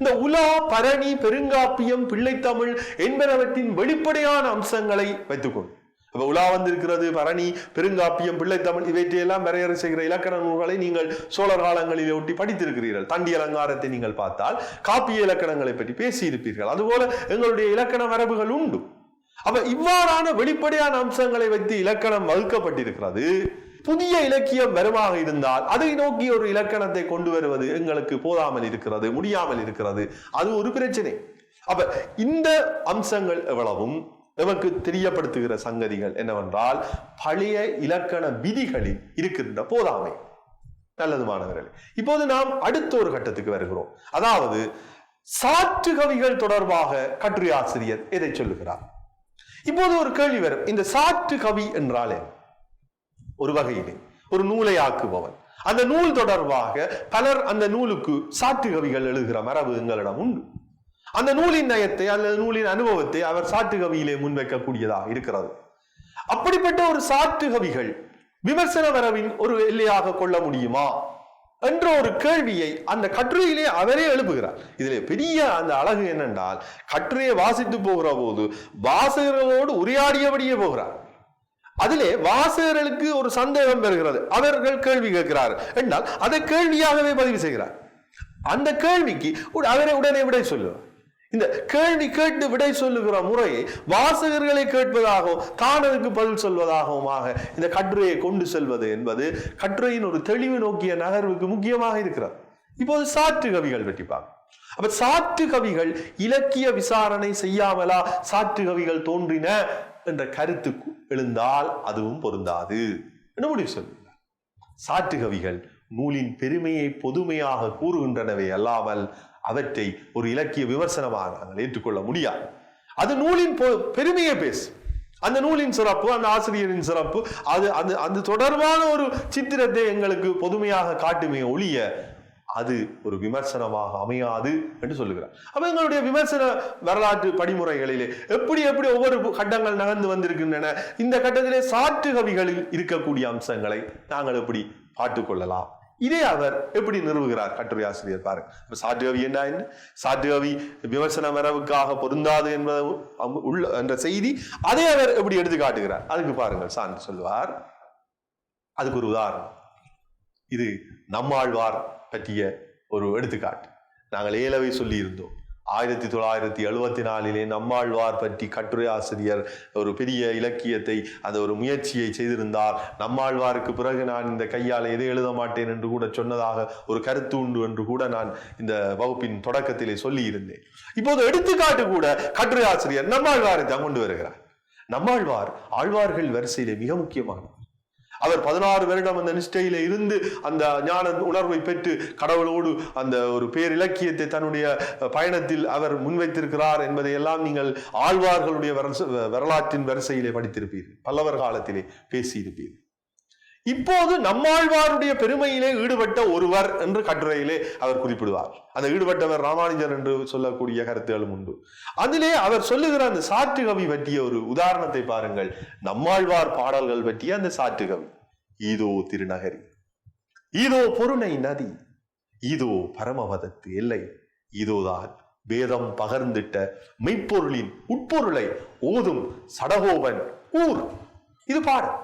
இந்த உலா, பரணி, பெருங்காப்பியம், பிள்ளைத்தமிழ் என்பனவற்றின் வெளிப்படையான அம்சங்களை வைத்துக்கொண்டு, உலா வந்திருக்கிறது, பரணி, பெருங்காப்பியம், பிள்ளைத்தமிழ், இவற்றையெல்லாம் வரையறை செய்கிற இலக்கண நூல்களை நீங்கள் சோழர் காலங்களிலே ஒட்டி படித்திருக்கிறீர்கள். தண்டி அலங்காரத்தை நீங்கள் பார்த்தால் காப்பிய இலக்கணங்களை பற்றி பேசியிருப்பீர்கள். அதுபோல எங்களுடைய இலக்கண மரபுகள் உண்டு. அப்ப இவ்வாறான வெளிப்படையான அம்சங்களை வைத்து இலக்கணம் வகுக்கப்பட்டிருக்கிறது. புதிய இலக்கியம் வருமாக இருந்தால் அதை நோக்கி ஒரு இலக்கணத்தை கொண்டு வருவது எங்களுக்கு போதாமல் இருக்கிறது, முடியாமல் இருக்கிறது. அது ஒரு பிரச்சனை. அப்ப இந்த அம்சங்கள் எவ்வளவும் நமக்கு தெரியப்படுத்துகிற சங்கதிகள் என்னவென்றால், பழைய இலக்கண விதிகளில் இருக்கின்ற போதாமை. நல்லது மாணவர்களே, இப்போது நாம் அடுத்த ஒரு கட்டத்துக்கு வருகிறோம். அதாவது சாற்று கவிகள் தொடர்பாக கட்டுரை ஆசிரியர் எதை சொல்லுகிறார்? இப்போது ஒரு கேள்வி வரும், இந்த சாற்று கவி என்றால் ஒரு வகையிலே ஒரு நூலை ஆக்குபவன், அந்த நூல் தொடர்பாக பலர் அந்த நூலுக்கு சாற்று கவிகள் எழுதுகிற மரபு எங்களிடம் உண்டு. அந்த நூலின் நயத்தை அல்லது நூலின் அனுபவத்தை அவர் சாற்று கவியிலே முன்வைக்கக்கூடியதாக இருக்கிறது. அப்படிப்பட்ட ஒரு சாற்று கவிகள் விமர்சன வரவின் ஒரு எல்லையாக கொள்ள முடியுமா என்ற ஒரு கேள்வியை அந்த கட்டுரையிலே அவரே எழுப்புகிறார். இதிலே பெரிய அந்த அழகு என்னென்றால், கட்டுரையை வாசித்து போகிற போது வாசகர்களோடு உரையாடியபடியே போகிறார். அதிலே வாசகர்களுக்கு ஒரு சந்தேகம் வருகிறது, அவர்கள் கேள்வி கேட்கிறார் என்றால் அதை கேள்வியாகவே பதிவு செய்கிறார். அந்த கேள்விக்கு அவரை உடனே விடை சொல்லுவார். இந்த கேள்வி கேட்டு விடை சொல்லுகிற முறையை வாசகர்களை கேட்பதாகவும் தானதுக்கு பதில் சொல்வதாகவுமாக இந்த கட்டுரையை கொண்டு செல்வது என்பது கட்டுரையின் ஒரு தெளிவு நோக்கிய நகர்வுக்கு முக்கியமாக இருக்கிறது. இப்போது சாற்று கவிகள் பற்றி பார்க்க. அப்ப சாற்று கவிகள் இலக்கிய விசாரணை செய்யாமலா சாற்று கவிகள் தோன்றின என்ற கருத்துக்கு எழுந்தால் அதுவும் பொருந்தாது என்று முடிவு சொல்லுகிறார். சாற்று கவிகள் நூலின் பெருமையை பொதுமையாக கூறுகின்றனவே அல்லாமல் அவற்றை ஒரு இலக்கிய விமர்சனமாக நாங்கள் ஏற்றுக்கொள்ள முடியாது. அது நூலின் பெருமையை பேசு, அந்த நூலின் சிறப்பு, அந்த ஆசிரியரின் சிறப்பு, அது தொடர்பான ஒரு சித்திரத்தை எங்களுக்கு பொதுமையாக காட்டுமே ஒழிய அது ஒரு விமர்சனமாக அமையாது என்று சொல்லுகிறார். அப்ப எங்களுடைய விமர்சன வரலாற்று படிமுறைகளிலே எப்படி எப்படி ஒவ்வொரு கட்டங்கள் நகர்ந்து வந்திருக்கின்றன, இந்த கட்டத்திலே சாற்று கவிகளில் இருக்கக்கூடிய அம்சங்களை நாங்கள் எப்படி பார்த்துக்கொள்ளலாம், இதை அவர் எப்படி நிறுவுகிறார் கட்டுரை ஆசிரியர் பாருங்க. சாற்று கவி என்ன, சாற்று கவி விமர்சன மரபுக்காக பொருந்தாது என்பது உள்ள என்ற செய்தி, அதை அவர் எப்படி எடுத்து காட்டுகிறார். அதுக்கு பாருங்கள் சான்று சொல்வார். அதுக்கு ஒரு உதாரணம், இது நம்மாழ்வார் பற்றிய ஒரு எடுத்துக்காட்டு. நாங்கள் ஏலவை சொல்லி இருந்தோம். 1974 நம்மாழ்வார் பற்றி கட்டுரை ஆசிரியர் ஒரு பெரிய இலக்கியத்தை அந்த ஒரு முயற்சியை செய்திருந்தார். நம்மாழ்வாருக்கு பிறகு நான் இந்த கையால் எதை எழுத மாட்டேன் என்று கூட சொன்னதாக ஒரு கருத்து உண்டு என்று கூட நான் இந்த வகுப்பின் தொடக்கத்திலே சொல்லி இருந்தேன். இப்போது எடுத்துக்காட்டு கூட கட்டுரை ஆசிரியர் நம்மாழ்வாரை தான் கொண்டு வருகிறார். நம்மாழ்வார் ஆழ்வார்கள் வரிசையிலே மிக முக்கியமானவர். அவர் 16 வருடம் அந்த நிஷ்டையில இருந்து அந்த ஞான உணர்வை பெற்று கடவுளோடு அந்த ஒரு பேரிலக்கியத்தை தன்னுடைய பயணத்தில் அவர் முன்வைத்திருக்கிறார் என்பதை எல்லாம் நீங்கள் ஆழ்வார்களுடைய வரலாற்றின் வரிசையிலே படித்திருப்பீர்கள், பல்லவர் காலத்திலே பேசியிருப்பீர்கள். இப்போது நம்மாழ்வாருடைய பெருமையிலே ஈடுபட்ட ஒருவர் என்று கட்டுரையிலே அவர் குறிப்பிடுவார். அந்த ஈடுபட்டவர் ராமானுஜர் என்று சொல்லக்கூடிய கருத்துகளும் உண்டு. அதிலே அவர் சொல்லுகிற அந்த சாற்று கவி பற்றிய ஒரு உதாரணத்தை பாருங்கள். நம்மாழ்வார் பாடல்கள் பற்றிய அந்த சாற்று கவி. ஈதோ திருநகரி, ஈதோ பொருணை நதி, ஈதோ பரமபதத்து எல்லை, ஈதோதான் வேதம் பகர்ந்திட்ட மெய்ப்பொருளின் உட்பொருளை ஓதும் சடகோபன் ஊர். இது பாடல்.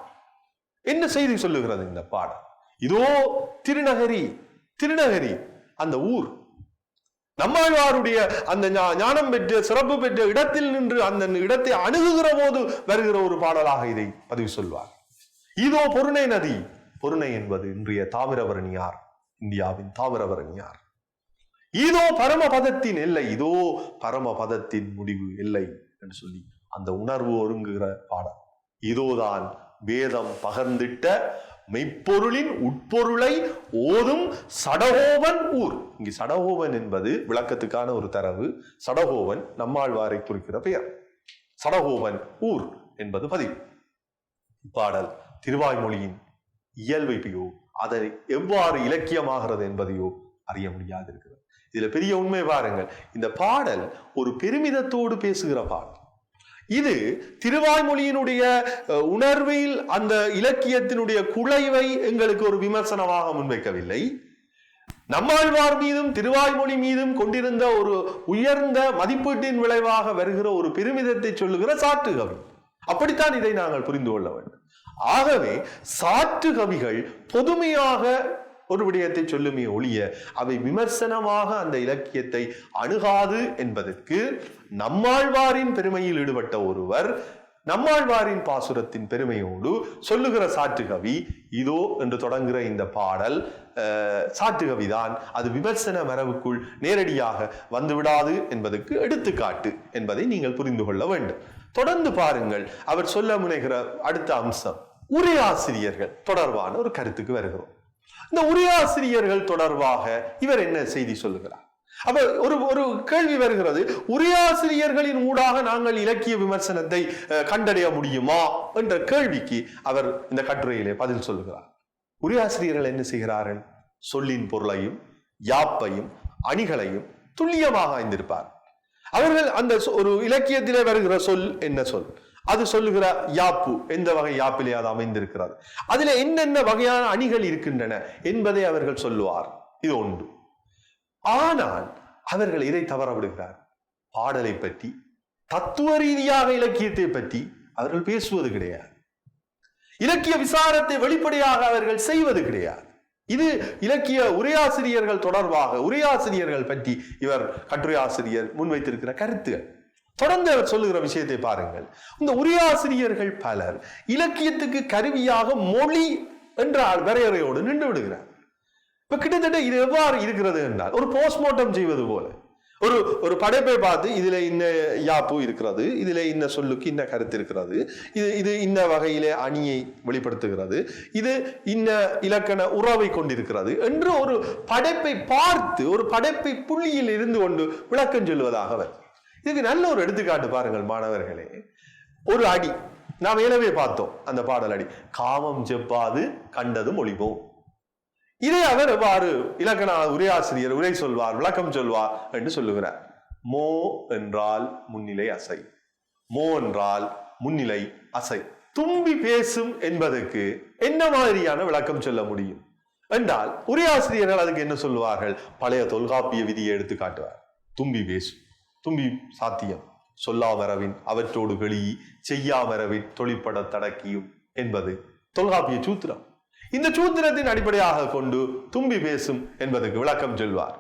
என்ன செய்தி சொல்லுகிறது இந்த பாடல்? இதோ திருநகரி, திருநகரி அந்த ஊர். நம்மாழ்வாருடைய அந்த ஞானம் பெற்ற சிறப்பு பெற்ற இடத்தில் நின்று அந்த இடத்தை அணுகுகிற போது வருகிற ஒரு பாடலாக இதை பதிவு சொல்வார். இதோ பொருணை நதி. பொருணை என்பது இன்றைய தாமிரபரணியார், இந்தியாவின் தாமிரபரணியார். இதோ பரமபதத்தின் எல்லை, இதோ பரமபதத்தின் முடிவு எல்லை என்று சொல்லி அந்த உணர்வு ஒருங்குகிற பாடல். இதோதான் வேதம் பகர்ந்திட்ட மெய்ப்பொருளின் உட்பொருளை ஓதும் சடகோபன் ஊர். இங்கு சடகோபன் என்பது விளக்கத்துக்கான ஒரு தரவு. சடகோபன் நம்மாழ்வாரை குறிக்கிற பெயர். சடகோபன் ஊர் என்பது பதிவு. பாடல் திருவாய்மொழியின் இயல்பையோ அதை எவ்வாறு இலக்கியமாகிறது என்பதையோ அறிய முடியாது இருக்கிறது. இதுல பெரிய உண்மை பாருங்கள், இந்த பாடல் ஒரு பெருமிதத்தோடு பேசுகிற பாடல். இது திருவாய்மொழியினுடைய உணர்வில் அந்த இலக்கியத்தினுடைய குலைவை எங்களுக்கு ஒரு விமர்சனமாக முன்வைக்கவில்லை. நம்மாழ்வார் மீதும் திருவாய்மொழி மீதும் கொண்டிருந்த ஒரு உயர்ந்த மதிப்பீட்டின் விளைவாக வருகிற ஒரு பெருமிதத்தை சொல்லுகிற சாற்று கவி. அப்படித்தான் இதை நாங்கள் புரிந்து கொள்ள வேண்டும். ஆகவே சாற்று கவிகள் பொதுமையாக ஒரு விடயத்தை சொல்லுமே ஒழிய அவை விமர்சனமாக அந்த இலக்கியத்தை அணுகாது என்பதற்கு நம்மாழ்வாரின் பெருமையில் ஈடுபட்ட ஒருவர் நம்மாழ்வாரின் பாசுரத்தின் பெருமையோடு சொல்லுகிற சாற்று கவி இதோ என்று தொடங்குகிற இந்த பாடல் சாற்று கவிதான். அது விமர்சன மரபுக்குள் நேரடியாக வந்துவிடாது என்பதற்கு எடுத்துக்காட்டு என்பதை நீங்கள் புரிந்து கொள்ள வேண்டும். தொடர்ந்து பாருங்கள், அவர் சொல்ல முனைகிற அடுத்த அம்சம் உரையாசிரியர்கள் தொடர்பான ஒரு கருத்துக்கு வருகிறோம். இந்த உரையாசிரியர்கள் தொடர்பாக இவர் என்ன செய்தி சொல்லுகிறார்? அப்ப ஒரு கேள்வி வருகிறது, உரையாசிரியர்களின் ஊடாக நாங்கள் இலக்கிய விமர்சனத்தை கண்டறிய முடியுமா என்ற கேள்விக்கு அவர் இந்த கட்டுரையிலே பதில் சொல்லுகிறார். உரையாசிரியர்கள் என்ன செய்கிறார்கள்? சொல்லின் பொருளையும் யாப்பையும் அணிகளையும் துல்லியமாக அறிந்திருப்பார். அவர்கள் அந்த ஒரு இலக்கியத்திலே வருகிற சொல் என்ன சொல், அது சொல்லுகிற யாப்பு எந்த வகை யாப்பிலே அது அமைந்திருக்கிறது, அதில் என்னென்ன வகையான அணிகள் இருக்கின்றன என்பதை அவர்கள் சொல்லுவார். இது ஒன்று. ஆனால் அவர்கள் இதை தவற விடுகிறார். பாடலை பற்றி, தத்துவ ரீதியாக இலக்கியத்தை பற்றி அவர்கள் பேசுவது கிடையாது. இலக்கிய விசாரத்தை வெளிப்படையாக அவர்கள் செய்வது கிடையாது. இது இலக்கிய உரையாசிரியர்கள் தொடர்பாக, உரையாசிரியர்கள் பற்றி இவர் கட்டுரை ஆசிரியர் முன்வைத்திருக்கிற கருத்துகள். தொடர்ந்து அவர் சொல்லுகிற விஷயத்தை பாருங்கள். இந்த உரையாசிரியர்கள் பலர் இலக்கியத்துக்கு கருவியாக மொழி என்ற வரையறையோடு நின்று விடுகிறார். இப்ப கிட்டத்தட்ட இது எவ்வாறு இருக்கிறது என்றால், ஒரு போஸ்ட்மார்ட்டம் செய்வது போல ஒரு படைப்பை பார்த்து இதுல இன்ன யாப்பு இருக்கிறது, இதுல இன்ன சொல்லுக்கு இன்ன கருத்து இருக்கிறது, இது இன்ன வகையிலே அணியை வெளிப்படுத்துகிறது, இது இன்ன இலக்கண உறவை கொண்டிருக்கிறது என்று ஒரு படைப்பை பார்த்து, ஒரு படைப்பை புள்ளியில் இருந்து கொண்டு விளக்கம் சொல்வதாக அவர். இதுக்கு நல்ல ஒரு எடுத்துக்காட்டு பாருங்கள் மாணவர்களே. ஒரு அடி நாம் ஏலவே பார்த்தோம், அந்த பாடல் அடி, காமம் செப்பாது கண்டதும் ஒளிவோம். இதை அவர் எவ்வாறு இலக்கண உரையாசிரியர் உரை சொல்வார், விளக்கம் சொல்வார் என்று சொல்லுகிறார். மோ என்றால் முன்னிலை அசை, மோ என்றால் முன்னிலை அசை. தும்பி பேசும் என்பதற்கு என்ன மாதிரியான விளக்கம் சொல்ல முடியும் என்றால், உரையாசிரியர்கள் அதுக்கு என்ன சொல்லுவார்கள்? பழைய தொல்காப்பிய விதியை எடுத்து காட்டுவார். தும்பி பேசும், தும்பி சாத்தியம், சொல்லாமரவின் அவற்றோடு வெளி செய்யாமரவின் தொழிற்பட தடக்கியும் என்பது தொல்காப்பிய சூத்திரம். இந்த சூத்திரத்தின் அடிப்படையாக கொண்டு தும்பி பேசும் என்பதற்கு விளக்கம் சொல்வார்.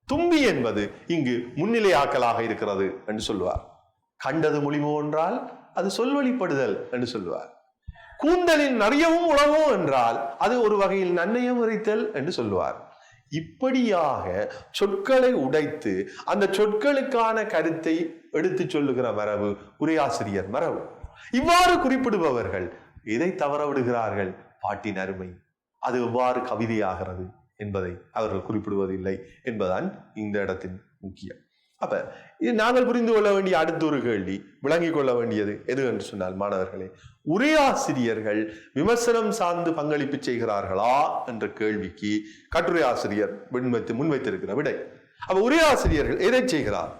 தும்பி என்பது இங்கு முன்னிலையாக்கலாக இருக்கிறது என்று சொல்வார். கண்டது மொழிமோ என்றால் அது சொல்வழிப்படுதல் என்று சொல்வார். கூந்தலில் நிறையவும் உணவோ என்றால் அது ஒரு வகையில் நன்னயம் உரைத்தல் என்று சொல்லுவார். இப்படியாக சொற்களை உடைத்து அந்த சொற்களுக்கான கருத்தை எடுத்து சொல்லுகிற மரபு உரையாசிரியர் மரபு. இவ்வாறு குறிப்பிடுபவர்கள் இதை தவற விடுகிறார்கள். பாட்டின் அருமை அது எவ்வாறு கவிதையாகிறது என்பதை அவர்கள் குறிப்பிடுவதில்லை என்பதுதான் இந்த இடத்தின் முக்கியம். அப்ப இது நாங்கள் புரிந்து கொள்ள வேண்டிய அடுத்த ஒரு கேள்வி, விளங்கிக் கொள்ள வேண்டியது எது என்று சொன்னால் மாணவர்களே, உரையாசிரியர்கள் விமர்சனம் சார்ந்து பங்களிப்பு செய்கிறார்களா என்ற கேள்விக்கு கட்டுரை ஆசிரியர் முன்வைத்திருக்கிற விடை. அப்ப உரையாசிரியர்கள் எதை செய்கிறார்?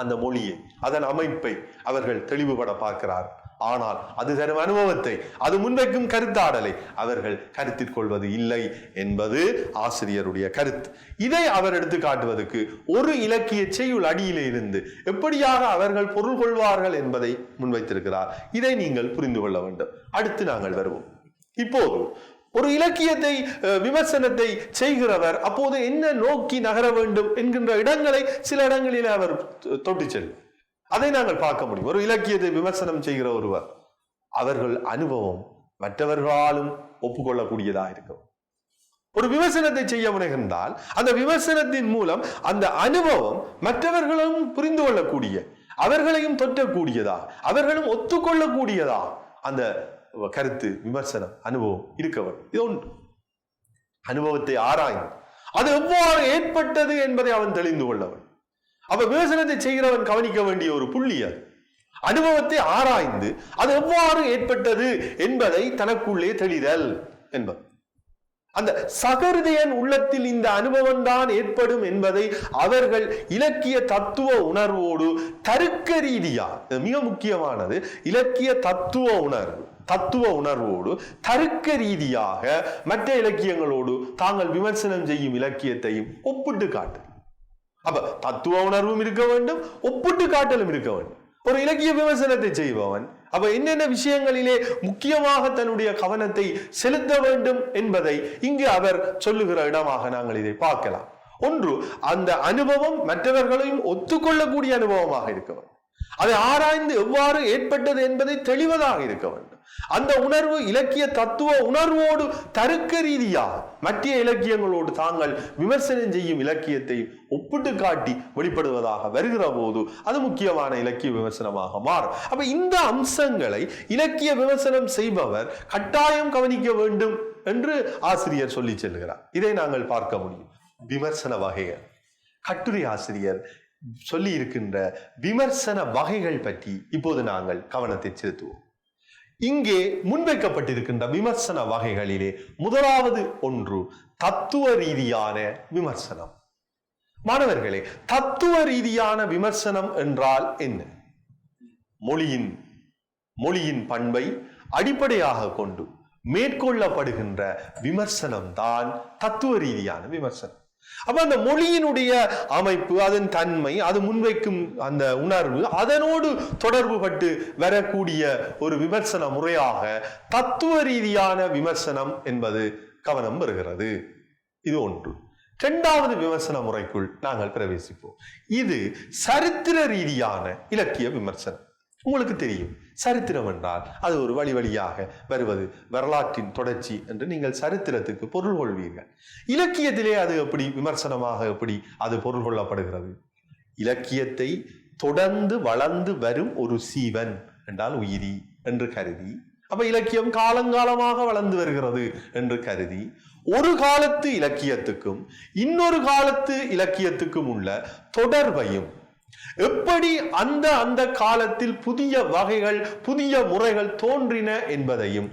அந்த மொழியை, அதன் அமைப்பை அவர்கள் தெளிவுபட பார்க்கிறார். ஆனால் அது தரும் அனுபவத்தை, அது முன்வைக்கும் கருத்தாடலை அவர்கள் கருத்தில் கொள்வது இல்லை என்பது ஆசிரியருடைய கருத்து. இதை அவர் எடுத்து காட்டுவதற்கு ஒரு இலக்கிய செய்யுள் அடியிலே இருந்து எப்படியாக அவர்கள் பொருள் கொள்வார்கள் என்பதை முன்வைத்திருக்கிறார். இதை நீங்கள் புரிந்து கொள்ள வேண்டும். அடுத்து நாங்கள் வருவோம். இப்போது ஒரு இலக்கியத்தை விமர்சனத்தை செய்கிறவர் அப்போது என்ன நோக்கி நகர வேண்டும் என்கின்ற இடங்களை சில இடங்களில் அவர் தொட்டு செல்லும். அதை நாங்கள் பார்க்க முடியும். ஒரு இலக்கியத்தை விமர்சனம் செய்கிற ஒருவர், அவர்கள் அனுபவம் மற்றவர்களாலும் ஒப்புக்கொள்ளக்கூடியதாக இருக்கும். ஒரு விமர்சனத்தை செய்ய முனைகின்றால் அந்த விமர்சனத்தின் மூலம் அந்த அனுபவம் மற்றவர்களும் புரிந்து கொள்ளக்கூடிய, அவர்களையும் தொற்றக்கூடியதா, அவர்களும் ஒத்துக்கொள்ளக்கூடியதா அந்த கருத்து, விமர்சனம், அனுபவம் இருக்க வேண்டும். இது ஒன்று. அனுபவத்தை ஆராய்ந்து அது எவ்வாறு ஏற்பட்டது என்பதை அவன் தெளிந்து கொள்ளவன். அப்ப விமர்சனத்தை செய்கிறவன் கவனிக்க வேண்டிய ஒரு புள்ளி அது. அனுபவத்தை ஆராய்ந்து அது எவ்வாறு ஏற்பட்டது என்பதை தனக்குள்ளே தெளிதல் என்பது. அந்த சகருதையன் உள்ளத்தில் இந்த அனுபவம் தான் ஏற்படும் என்பதை அவர்கள் இலக்கிய தத்துவ உணர்வோடு தருக்க ரீதியா, மிக முக்கியமானது, இலக்கிய தத்துவ உணர்வோடு தருக்க ரீதியாக மற்ற இலக்கியங்களோடு தாங்கள் விமர்சனம் செய்யும் இலக்கியத்தையும் ஒப்பிட்டு காட்டு. அப்ப தத்துவ உணர்வும் இருக்க வேண்டும், ஒப்பிட்டு காட்டலும் இருக்க வேண்டும் ஒரு இலக்கிய விமர்சனத்தை செய்பவன். அப்ப என்னென்ன விஷயங்களிலே முக்கியமாக தன்னுடைய கவனத்தை செலுத்த வேண்டும் என்பதை இங்கு அவர் சொல்லுகிற இடமாக நாங்கள் இதை பார்க்கலாம். ஒன்று, அந்த அனுபவம் மற்றவர்களையும் ஒத்துக்கொள்ளக்கூடிய அனுபவமாக இருக்க வேண்டும். அதை ஆராய்ந்து எவ்வாறு ஏற்பட்டது என்பதை தெளிவதாக இருக்க வேண்டும். அந்த உணர்வு இலக்கிய தத்துவ உணர்வோடு தருக்க ரீதியாக மற்ற இலக்கியங்களோடு தாங்கள் விமர்சனம் செய்யும் இலக்கியத்தை ஒப்பிட்டு காட்டி வெளிப்படுவதாக வருகிற போது அது முக்கியமான இலக்கிய விமர்சனமாக மாறும். அப்ப இந்த அம்சங்களை இலக்கிய விமர்சனம் செய்பவர் கட்டாயம் கவனிக்க வேண்டும் என்று ஆசிரியர் சொல்லி செல்கிறார். இதை நாங்கள் பார்க்க முடியும். விமர்சன வகைகள், கட்டுரை ஆசிரியர் சொல்லி இருக்கின்ற விமர்சன வகைகள் பற்றி இப்போது நாங்கள் கவனத்தை செலுத்துவோம். இங்கே முன்வைக்கப்பட்டிருக்கின்ற விமர்சன வகைகளிலே முதலாவது ஒன்று தத்துவ ரீதியான விமர்சனம். மாணவர்களே, தத்துவ ரீதியான விமர்சனம் என்றால் என்ன? மொழியின் மொழியின் பண்பை அடிப்படையாக கொண்டு மேற்கொள்ளப்படுகின்ற விமர்சனம் தான் தத்துவ ரீதியான விமர்சனம். அப்ப அந்த மொழியினுடைய அமைப்பு, அதன் தன்மை, அது முன்வைக்கும் அந்த உணர்வு, அதனோடு தொடர்பு பட்டு வரக்கூடிய ஒரு விமர்சன முறையாக தத்துவ ரீதியான விமர்சனம் என்பது கவனம் பெறுகிறது. இது ஒன்று. இரண்டாவது விமர்சன முறைக்குள் நாங்கள் பிரவேசிப்போம். இது சரித்திர ரீதியான இலக்கிய விமர்சனம். உங்களுக்கு தெரியும், சரித்திரம் என்றால் அது ஒரு வழி வழியாக வருவது, வரலாற்றின் தொடர்ச்சி என்று நீங்கள் சரித்திரத்துக்கு பொருள் கொள்வீர்கள். இலக்கியத்திலே அது எப்படி விமர்சனமாக எப்படி அது பொருள் கொள்ளப்படுகிறது? இலக்கியத்தை தொடர்ந்து வளர்ந்து வரும் ஒரு சீவன் என்றால் உயிரி என்று கருதி, அப்ப இலக்கியம் காலங்காலமாக வளர்ந்து வருகிறது என்று கருதி, ஒரு காலத்து இலக்கியத்துக்கும் இன்னொரு காலத்து இலக்கியத்துக்கும் உள்ள தொடர்பையும், எப்படி அந்த காலத்தில் புதிய வகைகள், புதிய முறைகள் தோன்றின என்பதையும்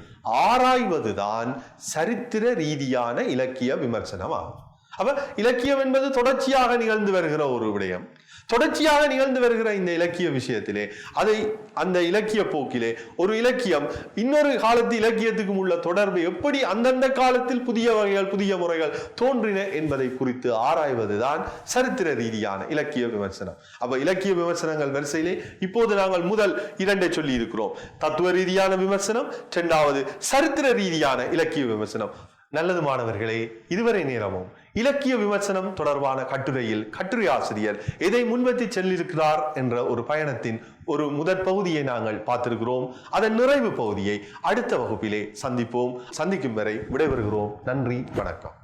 ஆராய்வதுதான் சரித்திர ரீதியான இலக்கிய விமர்சனம் ஆகும். அப்ப இலக்கியம் என்பது தொடர்ச்சியாக நிகழ்ந்து வருகிற ஒரு விடயம். தொடர்ச்சியாக நிகழ்ந்து வருகிற இந்த இலக்கிய விஷயத்திலே அதை அந்த இலக்கிய போக்கிலே ஒரு இலக்கியம் இன்னொரு காலத்து இலக்கியத்துக்கும் உள்ள தொடர்பு எப்படி அந்தந்த காலத்தில் புதிய வகைகள், புதிய முறைகள் தோன்றின என்பதை குறித்து ஆராய்வதுதான் சரித்திர ரீதியான இலக்கிய விமர்சனம். அப்ப இலக்கிய விமர்சனங்கள் வரிசையிலே இப்போது நாங்கள் முதல் 2 சொல்லி இருக்கிறோம். தத்துவ ரீதியான விமர்சனம், இரண்டாவது சரித்திர ரீதியான இலக்கிய விமர்சனம். நல்லது மாணவர்களே, இதுவரை நேரமும் இலக்கிய விமர்சனம் தொடர்பான கட்டுரையில் கட்டுரை ஆசிரியர் எதை முன்வைத்து செல்லிருக்கிறார் என்ற ஒரு பயணத்தின் ஒரு முதற் பகுதியை நாங்கள் பார்த்திருக்கிறோம். அதன் நிறைவு பகுதியை அடுத்த வகுப்பிலே சந்திப்போம். சந்திக்கும் வரை விடைபெறுகிறோம். நன்றி, வணக்கம்.